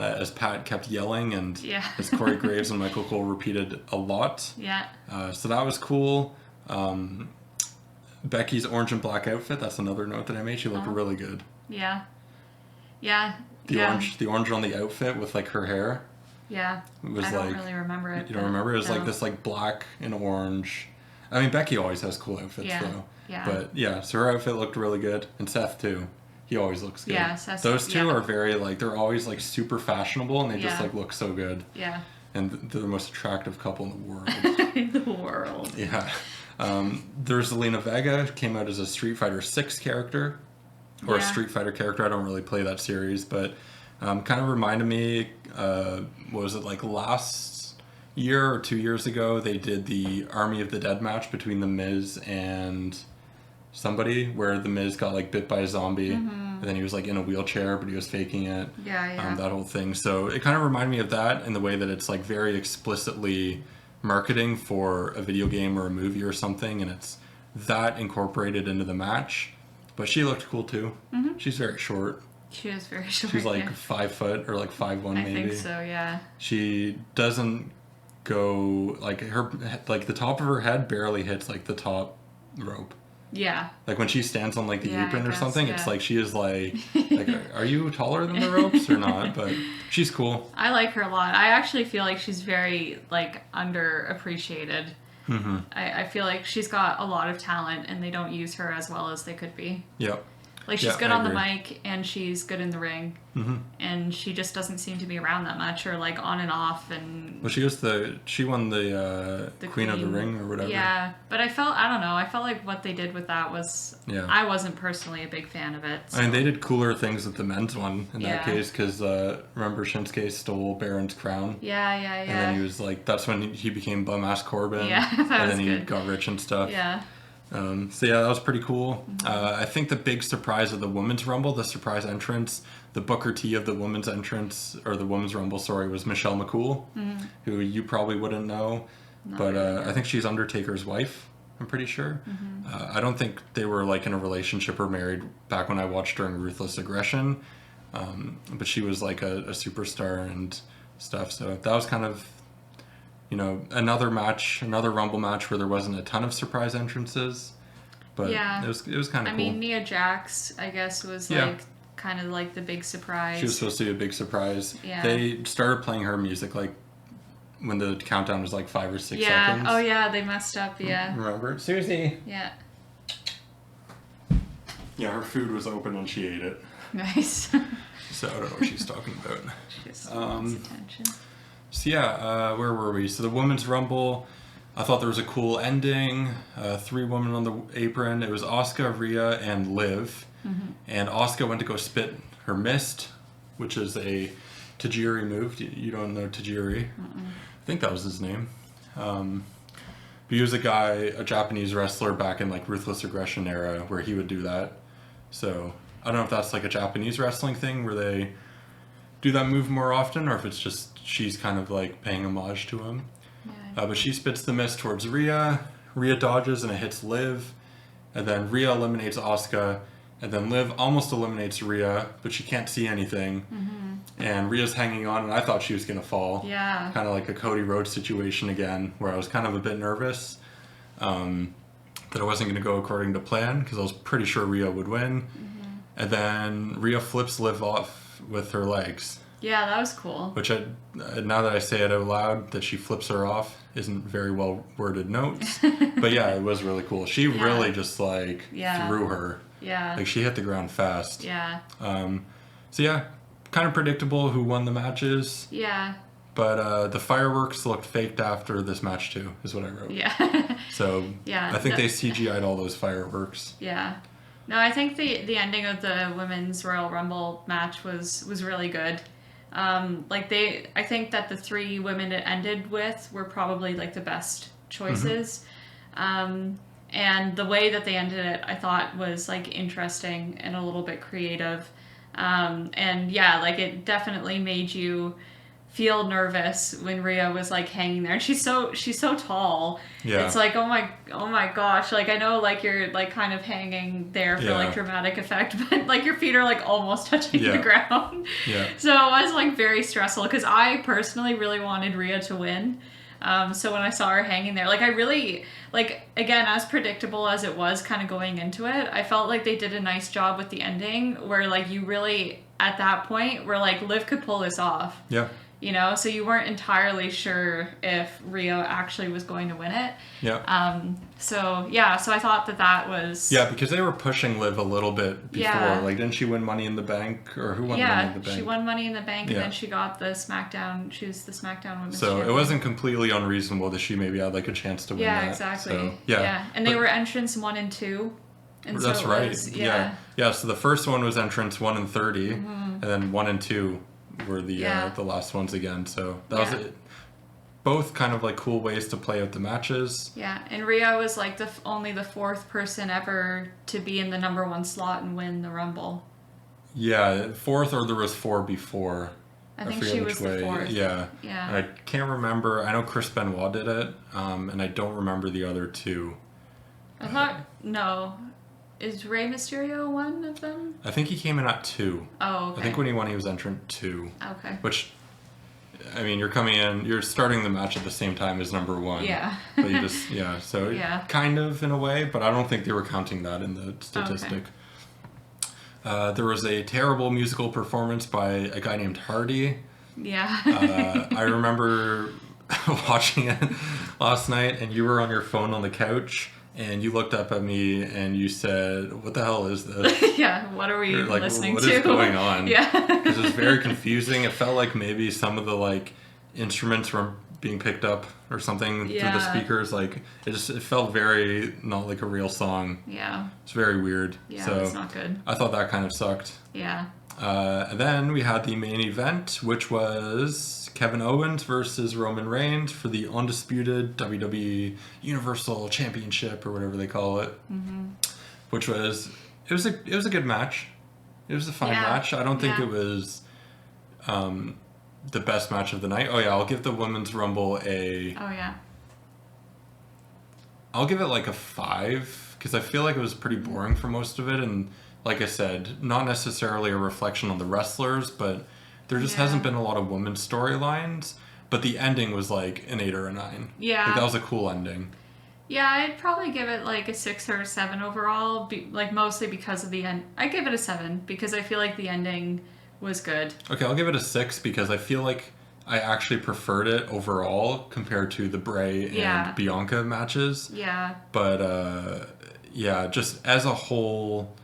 as Pat kept yelling, and as Corey Graves and Michael Cole repeated a lot. Yeah. So that was cool. Becky's orange and black outfit, that's another note that I made. She looked really good. Yeah. Yeah. The orange on the outfit with like her hair. Yeah. It was I don't really remember it. You don't remember? It was like this like black and orange. I mean, Becky always has cool outfits though. Yeah. But yeah, so her outfit looked really good. And Seth too. He always looks good. Yeah, Seth. Those two are very like, they're always like super fashionable, and they just like look so good. Yeah. And they're the most attractive couple in the world. In the world. Yeah. There's Zelina Vega, came out as a Street Fighter 6 character. Or a Street Fighter character. I don't really play that series, but kind of reminded me, what was it, like last year or 2 years ago, they did the Army of the Dead match between The Miz and somebody, where The Miz got like bit by a zombie, and then he was like in a wheelchair, but he was faking it. Yeah. That whole thing. So it kind of reminded me of that in the way that it's like very explicitly marketing for a video game or a movie or something, and it's that incorporated into the match. But she looked cool too. She's very short. She is very short. She's like 5 foot or like 5'1" maybe. I think so, yeah. She doesn't go like her, like the top of her head barely hits like the top rope. Yeah. Like when she stands on like the apron or guess, something, it's like she is like are you taller than the ropes or not? But she's cool. I like her a lot. I actually feel like she's very like underappreciated. I feel like she's got a lot of talent, and they don't use her as well as they could be. Yep. Like, she's good on the mic, and she's good in the ring, and she just doesn't seem to be around that much, or like on and off. And well, she won the Queen of the Ring or whatever. Yeah, but I don't know. I felt like what they did with that was, I wasn't personally a big fan of it. So. I mean, they did cooler things with the men's one in that case, because remember Shinsuke stole Baron's crown? Yeah. And then he was like, that's when he became Bum-Ass Corbin. Yeah, and then he got rich and stuff. Yeah. So yeah, that was pretty cool. I think the big surprise of the Women's Rumble, the surprise entrance, the Booker T of the Women's entrance, or the Women's Rumble, sorry, was Michelle McCool, who you probably wouldn't know, but I think she's Undertaker's wife, I'm pretty sure. I don't think they were like in a relationship or married back when I watched during Ruthless Aggression, but she was like a superstar and stuff, so that was kind of, you know, another Rumble match where there wasn't a ton of surprise entrances, but it was kind of cool. I mean, Nia Jax, I guess, was like kind of like the big surprise. She was supposed to be a big surprise. Yeah. They started playing her music like when the countdown was like 5 or 6 seconds. Yeah. Oh yeah, they messed up. Yeah. Remember, Susie? Yeah. Yeah, her food was open and she ate it. Nice. So I don't know what she's talking about. She just wants attention. So yeah, where were we? So the Women's Rumble, I thought there was a cool ending. 3 women on the apron. It was Asuka, Rhea, and Liv. And Asuka went to go spit her mist, which is a Tajiri move. You don't know Tajiri? I think that was his name. But he was a Japanese wrestler back in like Ruthless Aggression era where he would do that. So I don't know if that's like a Japanese wrestling thing where they do that move more often, or if it's just she's kind of like paying homage to him. Yeah. But she spits the mist towards Rhea. Rhea dodges and it hits Liv. And then Rhea eliminates Asuka. And then Liv almost eliminates Rhea, but she can't see anything. And Rhea's hanging on, and I thought she was going to fall. Yeah. Kind of like a Cody Rhodes situation again, where I was kind of a bit nervous that it wasn't going to go according to plan, because I was pretty sure Rhea would win. And then Rhea flips Liv off with her legs. Yeah, that was cool. Which, now that I say it out loud, that she flips her off isn't very well worded notes. But yeah, it was really cool. She really just like threw her. Yeah. Like she hit the ground fast. Yeah. So yeah, kind of predictable who won the matches. Yeah. But the fireworks looked faked after this match too, is what I wrote. Yeah. So I think they CGI'd all those fireworks. Yeah. No, I think the ending of the Women's Royal Rumble match was really good. I think that the 3 women it ended with were probably like the best choices. And the way that they ended it, I thought was like interesting and a little bit creative. And yeah, like it definitely made you feel nervous when Rhea was like hanging there, and she's so tall. Yeah. It's like, oh my gosh, like I know like you're like kind of hanging there for like dramatic effect, but like your feet are like almost touching the ground. Yeah. So it was like very stressful because I personally really wanted Rhea to win. So when I saw her hanging there, like I really, like, again, as predictable as it was kind of going into it, I felt like they did a nice job with the ending where like you really, at that point, were like, Liv could pull this off. Yeah. You know, so you weren't entirely sure if Rhea actually was going to win it. Yeah. So I thought that was... Yeah, because they were pushing Liv a little bit before. Yeah. Like, didn't she win Money in the Bank? Or who won Money in the Bank? Yeah, she won Money in the Bank, and then she got the SmackDown... She was the SmackDown Women's Champion. So it wasn't completely unreasonable that she maybe had, like, a chance to win that. Yeah, exactly. So, yeah. And they were entrants 1 and 2. And that's so right. Was, yeah, so the first one was entrance 1 and 30, and then 1 and 2 were the last ones again. So that was it. Both kind of like cool ways to play out the matches. Yeah, and Rhea was like only the 4th person ever to be in the number 1 slot and win the Rumble. Yeah, 4th, or there was 4 before. I think she was the 4th. Yeah. Yeah. I can't remember. I know Chris Benoit did it, and I don't remember the other 2. I thought no. Is Rey Mysterio one of them? I think he came in at 2. Oh, okay. I think when he won, he was entrant 2. Okay. Which, I mean, you're starting the match at the same time as number 1. Yeah. But you just, so kind of in a way, but I don't think they were counting that in the statistic. Okay. There was a terrible musical performance by a guy named Hardy. Yeah. I remember watching it last night, and you were on your phone on the couch. And you looked up at me and you said, "What the hell is this?" Yeah, what are we listening to? What is going on? Yeah. Because it was very confusing. It felt like maybe some of the like instruments were being picked up or something through the speakers. Like it felt very not like a real song. Yeah. It's very weird. Yeah, so it's not good. I thought that kind of sucked. Yeah. And then we had the main event, which was Kevin Owens versus Roman Reigns for the Undisputed WWE Universal Championship, or whatever they call it. Mm-hmm. Which was it was a good match. It was a fine match. I don't think it was the best match of the night. Oh yeah, I'll give the Women's Rumble I'll give it like a 5 because I feel like it was pretty boring for most of it, and like I said, not necessarily a reflection on the wrestlers, but there just hasn't been a lot of women's storylines. But the ending was like an 8 or a 9. Yeah. Like that was a cool ending. Yeah, I'd probably give it like a 6 or a 7 overall, like mostly because of the end. I give it a 7 because I feel like the ending was good. Okay, I'll give it a 6 because I feel like I actually preferred it overall compared to the Bray and Bianca matches. Yeah. But just as a whole,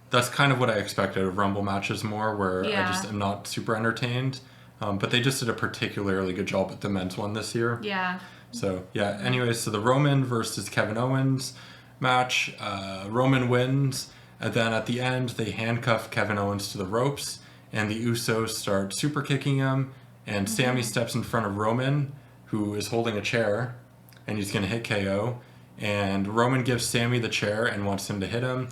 that's kind of what I expected of Rumble matches more, where I just am not super entertained. But they just did a particularly good job with the men's one this year. Yeah. So, anyways, so the Roman versus Kevin Owens match, Roman wins, and then at the end, they handcuff Kevin Owens to the ropes, and the Usos start super kicking him, and Sami steps in front of Roman, who is holding a chair, and he's going to hit KO, and Roman gives Sami the chair and wants him to hit him.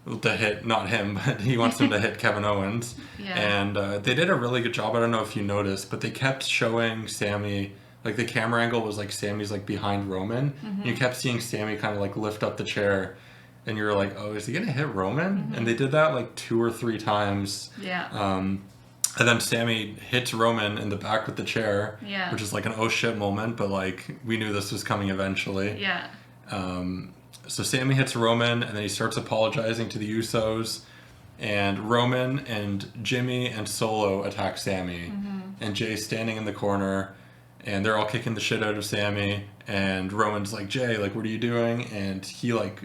Not him, but he wants him to hit Kevin Owens. Yeah. And they did a really good job. I don't know if you noticed, but they kept showing Sami, like the camera angle was like Sami's like behind Roman. And you kept seeing Sami kind of like lift up the chair. And you were like, oh, is he going to hit Roman? And they did that like 2 or 3 times. Yeah. And then Sami hits Roman in the back with the chair. Yeah. Which is like an oh shit moment, but like we knew this was coming eventually. Yeah. So Sami hits Roman, and then he starts apologizing to the Usos, and Roman and Jimmy and Solo attack Sami, and Jay's standing in the corner, and they're all kicking the shit out of Sami, and Roman's like, Jay, like, what are you doing? And he, like,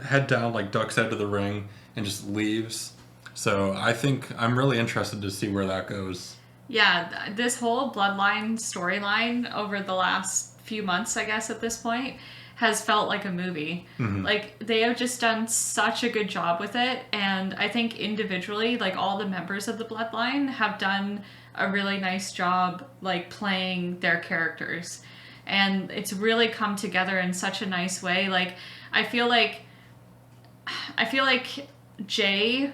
head down, like, ducks out of the ring and just leaves. So I think I'm really interested to see where that goes. Yeah, this whole Bloodline storyline over the last few months, I guess, at this point, has felt like a movie. Like, they have just done such a good job with it, and I think individually, like, all the members of the Bloodline have done a really nice job like playing their characters, and it's really come together in such a nice way. Like I feel like Jay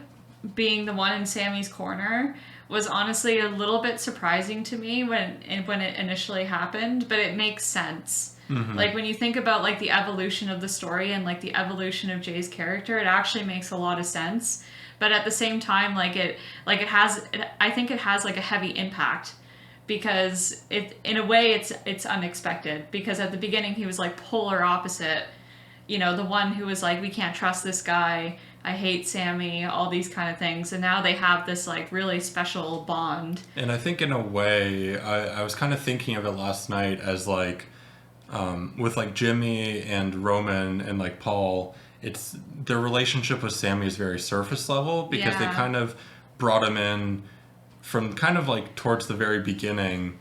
being the one in Sami's corner was honestly a little bit surprising to me when it initially happened, but it makes sense. Like when you think about like the evolution of the story and like the evolution of Jay's character, it actually makes a lot of sense. But at the same time, I think it has like a heavy impact, because in a way it's unexpected, because at the beginning he was like polar opposite, the one who was like, we can't trust this guy, I hate Sami, all these kind of things, and now they have this like really special bond. And I think in a way, I was kind of thinking of it last night as like, with like Jimmy and Roman and like Paul, it's their relationship with Sami is very surface level, because they kind of brought him in from kind of like towards the very beginning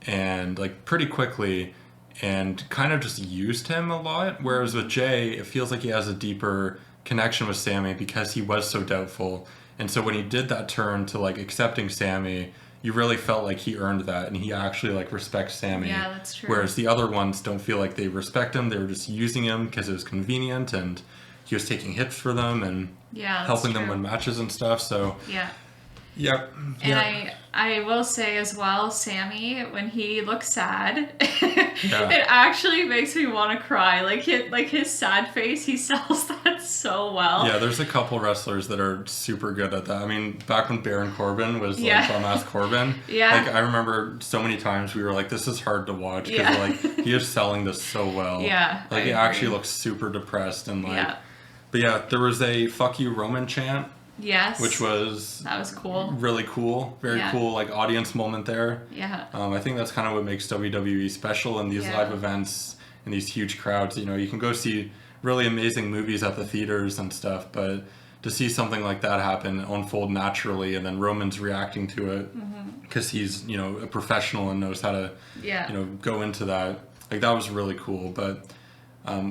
and like pretty quickly, and kind of just used him a lot. Whereas with Jay, it feels like he has a deeper connection with Sami because he was so doubtful. And so when he did that turn to like accepting Sami, you really felt like he earned that, and he actually like respects Sami. Yeah, that's true. Whereas the other ones don't feel like they respect him. They were just using him because it was convenient, and he was taking hits for them and helping them win matches and stuff. So Yep. And I will say as well, Sami, when he looks sad, it actually makes me want to cry. Like his sad face, he sells that so well. Yeah, there's a couple wrestlers that are super good at that. I mean, back when Baron Corbin was like Bum-Ass Corbin, like I remember so many times we were like, this is hard to watch because like he is selling this so well. Yeah, like he actually looks super depressed and like. But yeah, there was a "fuck you Roman" chant. Yes. Which was... That was cool. Really cool. Very cool, like, audience moment there. Yeah. I think that's kind of what makes WWE special in these live events, in these huge crowds. You know, you can go see really amazing movies at the theaters and stuff, but to see something like that happen, unfold naturally, and then Roman's reacting to it, because he's, you know, a professional and knows how to, you know, go into that. Like, that was really cool, but...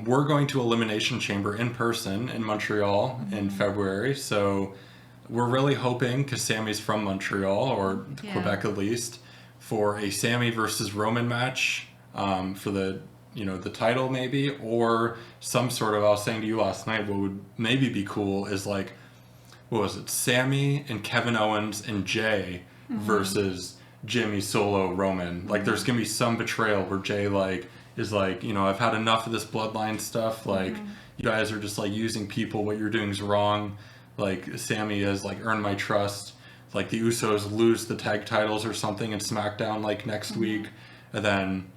we're going to Elimination Chamber in person in Montreal in February, so we're really hoping, because Sami's from Montreal, or Quebec at least, for a Sami versus Roman match for the, you know, the title maybe, or some sort of, I was saying to you last night, what would maybe be cool is like, what was it, Sami and Kevin Owens and Jay versus Jimmy Solo Roman. Like there's going to be some betrayal where Jay like, is like, you know, I've had enough of this bloodline stuff. Like, you guys are just like using people. What you're doing is wrong. Like, Sami has like earned my trust. Like, the Usos lose the tag titles or something in SmackDown like next week. And then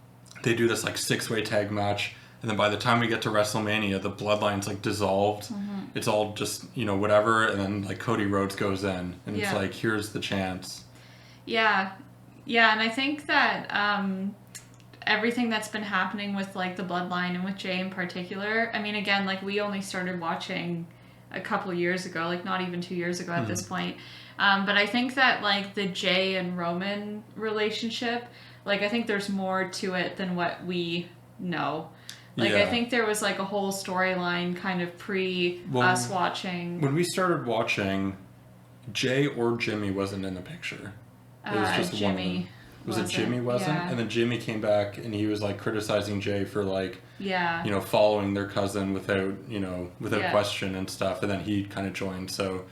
they do this like 6-way tag match. And then by the time we get to WrestleMania, the bloodline's like dissolved. It's all just, you know, whatever. And then like Cody Rhodes goes in. And it's like, here's the chance. Yeah. Yeah. And I think that, everything that's been happening with like the bloodline and with Jay in particular, I mean, again, like we only started watching a couple years ago, like not even 2 years ago at this point. But I think that like the Jay and Roman relationship, like I think there's more to it than what we know. Like I think there was like a whole storyline kind of us watching. When we started watching, Jay or Jimmy wasn't in the picture. It was just Jimmy. One of them. Was it Jimmy wasn't? Yeah. And then Jimmy came back and he was like criticizing Jay for like, you know, following their cousin without question and stuff. And then he kind of joined. So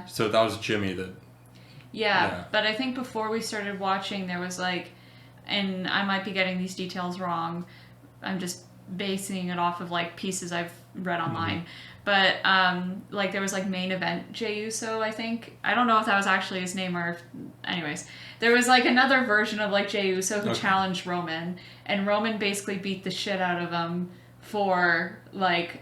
so that was Jimmy that. Yeah. But I think before we started watching, there was like, and I might be getting these details wrong. I'm just basing it off of like pieces I've read online. But like there was like main event Jey Uso, I think. I don't know if that was actually his name or anyways. There was like another version of like Jey Uso who challenged Roman, and Roman basically beat the shit out of him for like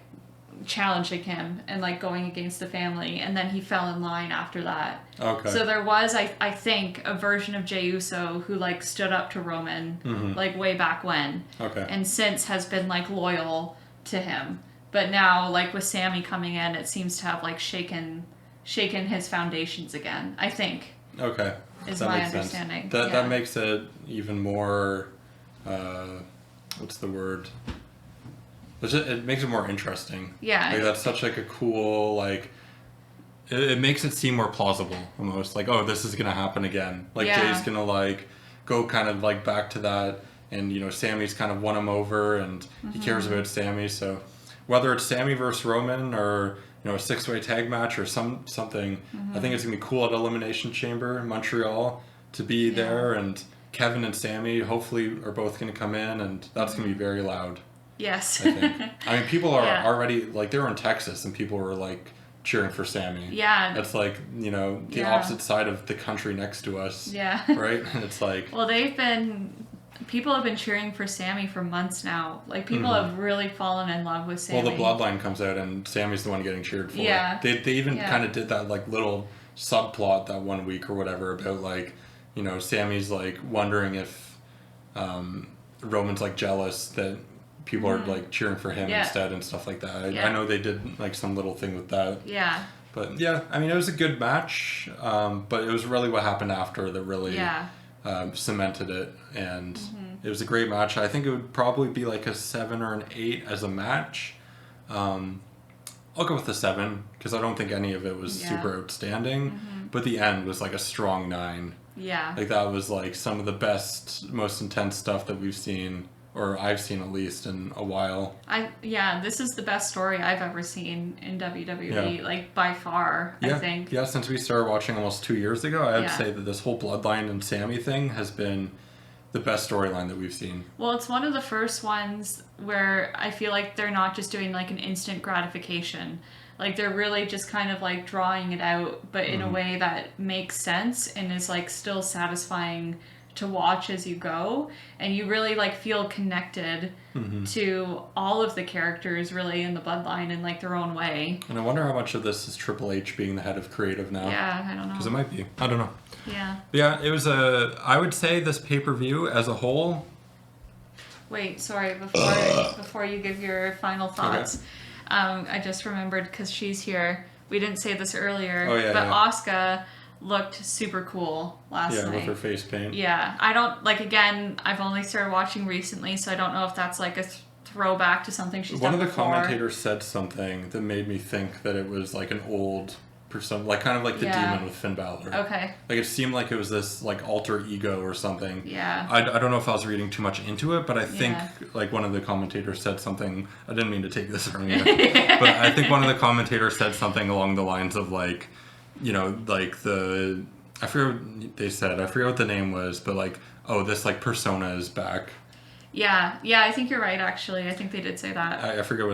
challenging him and like going against the family, and then he fell in line after that. Okay. So there was I think a version of Jey Uso who like stood up to Roman like way back when. Okay. And since has been like loyal to him. But now, like, with Sami coming in, it seems to have, like, shaken his foundations again, I think. Okay. Is my understanding. That makes it even more, what's the word? It makes it more interesting. Yeah. Like, that's such, like, a cool, like, it makes it seem more plausible almost. Like, oh, this is going to happen again. Like, Yeah. Jay's going to, like, go kind of, like, back to that. And, you know, Sammy's kind of won him over and he cares about Sami. So whether it's Sami versus Roman or, you know, a 6-way tag match or something, I think it's going to be cool at Elimination Chamber in Montreal to be there. And Kevin and Sami hopefully are both going to come in, and that's going to be very loud. Yes. I think. I mean, people are already, like, they were in Texas and people were, like, cheering for Sami. Yeah. That's like, you know, the opposite side of the country next to us. Yeah. Right? And it's like... Well, people have been cheering for Sami for months now. Like, people have really fallen in love with Sami. Well, the bloodline comes out and Sami's the one getting cheered for. Yeah. They even kind of did that, like, little subplot that one week or whatever about, like, you know, Sami's, like, wondering if Roman's, like, jealous that people are, like, cheering for him instead and stuff like that. I know they did, like, some little thing with that. Yeah. But, yeah, I mean, it was a good match, but it was really what happened after that really cemented it, and it was a great match. I think it would probably be, like, a 7 or an 8 as a match. I'll go with the 7, because I don't think any of it was super outstanding, but the end was, like, a strong 9. Yeah. Like, that was, like, some of the best, most intense stuff that we've seen, or I've seen at least, in a while. This is the best story I've ever seen in WWE, like, by far, I think. Yeah, since we started watching almost 2 years ago, I would say that this whole Bloodline and Sami thing has been the best storyline that we've seen. Well, it's one of the first ones where I feel like they're not just doing, like, an instant gratification. Like, they're really just kind of, like, drawing it out, but in a way that makes sense and is, like, still satisfying to watch as you go, and you really, like, feel connected to all of the characters really in the bloodline in, like, their own way. And I wonder how much of this is Triple H being the head of creative now. Yeah, I don't know. Because it might be. I don't know. Yeah. But yeah, it was I would say this pay-per-view as a whole... Wait, sorry, before you give your final thoughts, I just remembered, because she's here, we didn't say this earlier, but Asuka looked super cool last night. Yeah, with her face paint. Yeah. I don't, like, again, I've only started watching recently, so I don't know if that's, like, a throwback to something she's done before. One of the commentators said something that made me think that it was, like, an old person, like, kind of like the demon with Finn Balor. Okay. Like, it seemed like it was this, like, alter ego or something. Yeah. I don't know if I was reading too much into it, but I think, like, one of the commentators said something, I didn't mean to take this from you, but I think one of the commentators said something along the lines of, like, you know, like, I forget what they said, I forget what the name was, but, like, oh, this, like, persona is back. Yeah, I think you're right, actually. I think they did say that. I forget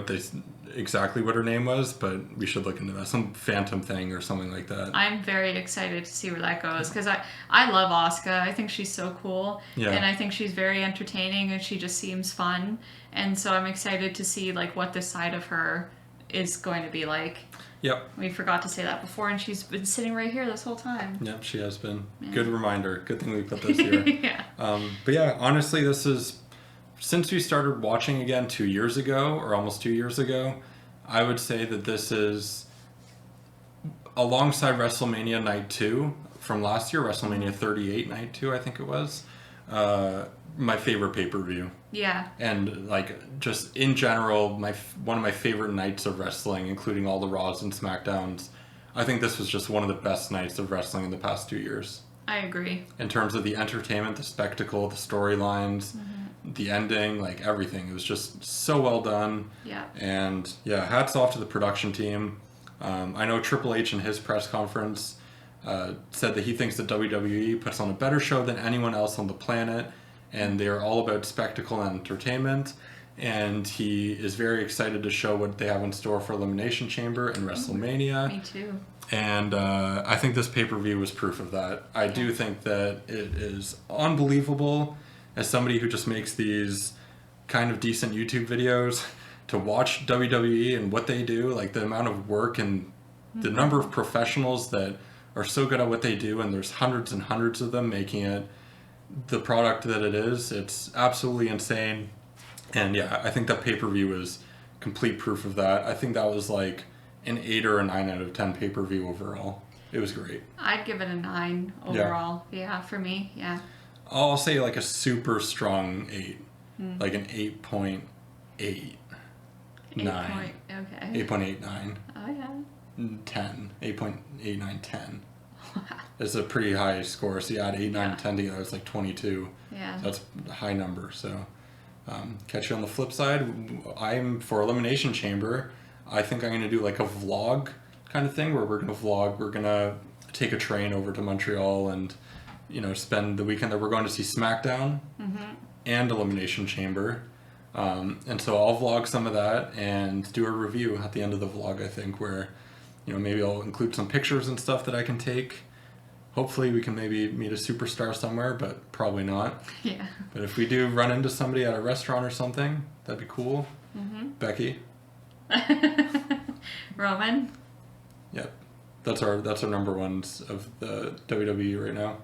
exactly what her name was, but we should look into that. Some phantom thing or something like that. I'm very excited to see where that goes, because I love Asuka. I think she's so cool. Yeah. And I think she's very entertaining, and she just seems fun. And so I'm excited to see, like, what this side of her is going to be like. Yep. We forgot to say that before, and she's been sitting right here this whole time. Yep, she has been. Yeah. Good reminder. Good thing we put this here. But yeah, honestly, this is... Since we started watching again 2 years ago, or almost 2 years ago, I would say that this is, alongside WrestleMania Night 2 from last year, WrestleMania 38 Night 2, I think it was, my favorite pay-per-view. Yeah. And, like, just in general, one of my favorite nights of wrestling, including all the Raws and SmackDowns. I think this was just one of the best nights of wrestling in the past 2 years. I agree. In terms of the entertainment, the spectacle, the storylines, the ending, like, everything. It was just so well done. Yeah. And, yeah, hats off to the production team. I know Triple H in his press conference said that he thinks that WWE puts on a better show than anyone else on the planet, and they're all about spectacle and entertainment. And he is very excited to show what they have in store for Elimination Chamber and WrestleMania. Me too. And I think this pay-per-view was proof of that. I do think that it is unbelievable, as somebody who just makes these kind of decent YouTube videos, to watch WWE and what they do, like the amount of work and the number of professionals that are so good at what they do, and there's hundreds and hundreds of them making it the product that it is. It's absolutely insane. And yeah, I think that pay-per-view is complete proof of that. I think that was like an 8 or a 9 out of 10 pay-per-view overall. It was great. I'd give it a 9 overall. Yeah, for me, yeah. I'll say like a super strong 8. Like an 8.8. 9. Okay. 8.89. Oh, yeah. 10, 8.89, 10. It's a pretty high score. So you add 8, 9, 10 together, it's like 22. Yeah. That's a high number. So catch you on the flip side. I'm for Elimination Chamber. I think I'm going to do like a vlog kind of thing where we're going to vlog. We're going to take a train over to Montreal and, spend the weekend that we're going to see SmackDown and Elimination Chamber. And so I'll vlog some of that and do a review at the end of the vlog, I think, where, maybe I'll include some pictures and stuff that I can take. Hopefully we can maybe meet a superstar somewhere, but probably not. Yeah. But if we do run into somebody at a restaurant or something, that'd be cool. Becky. Roman. Yep. That's our number ones of the WWE right now.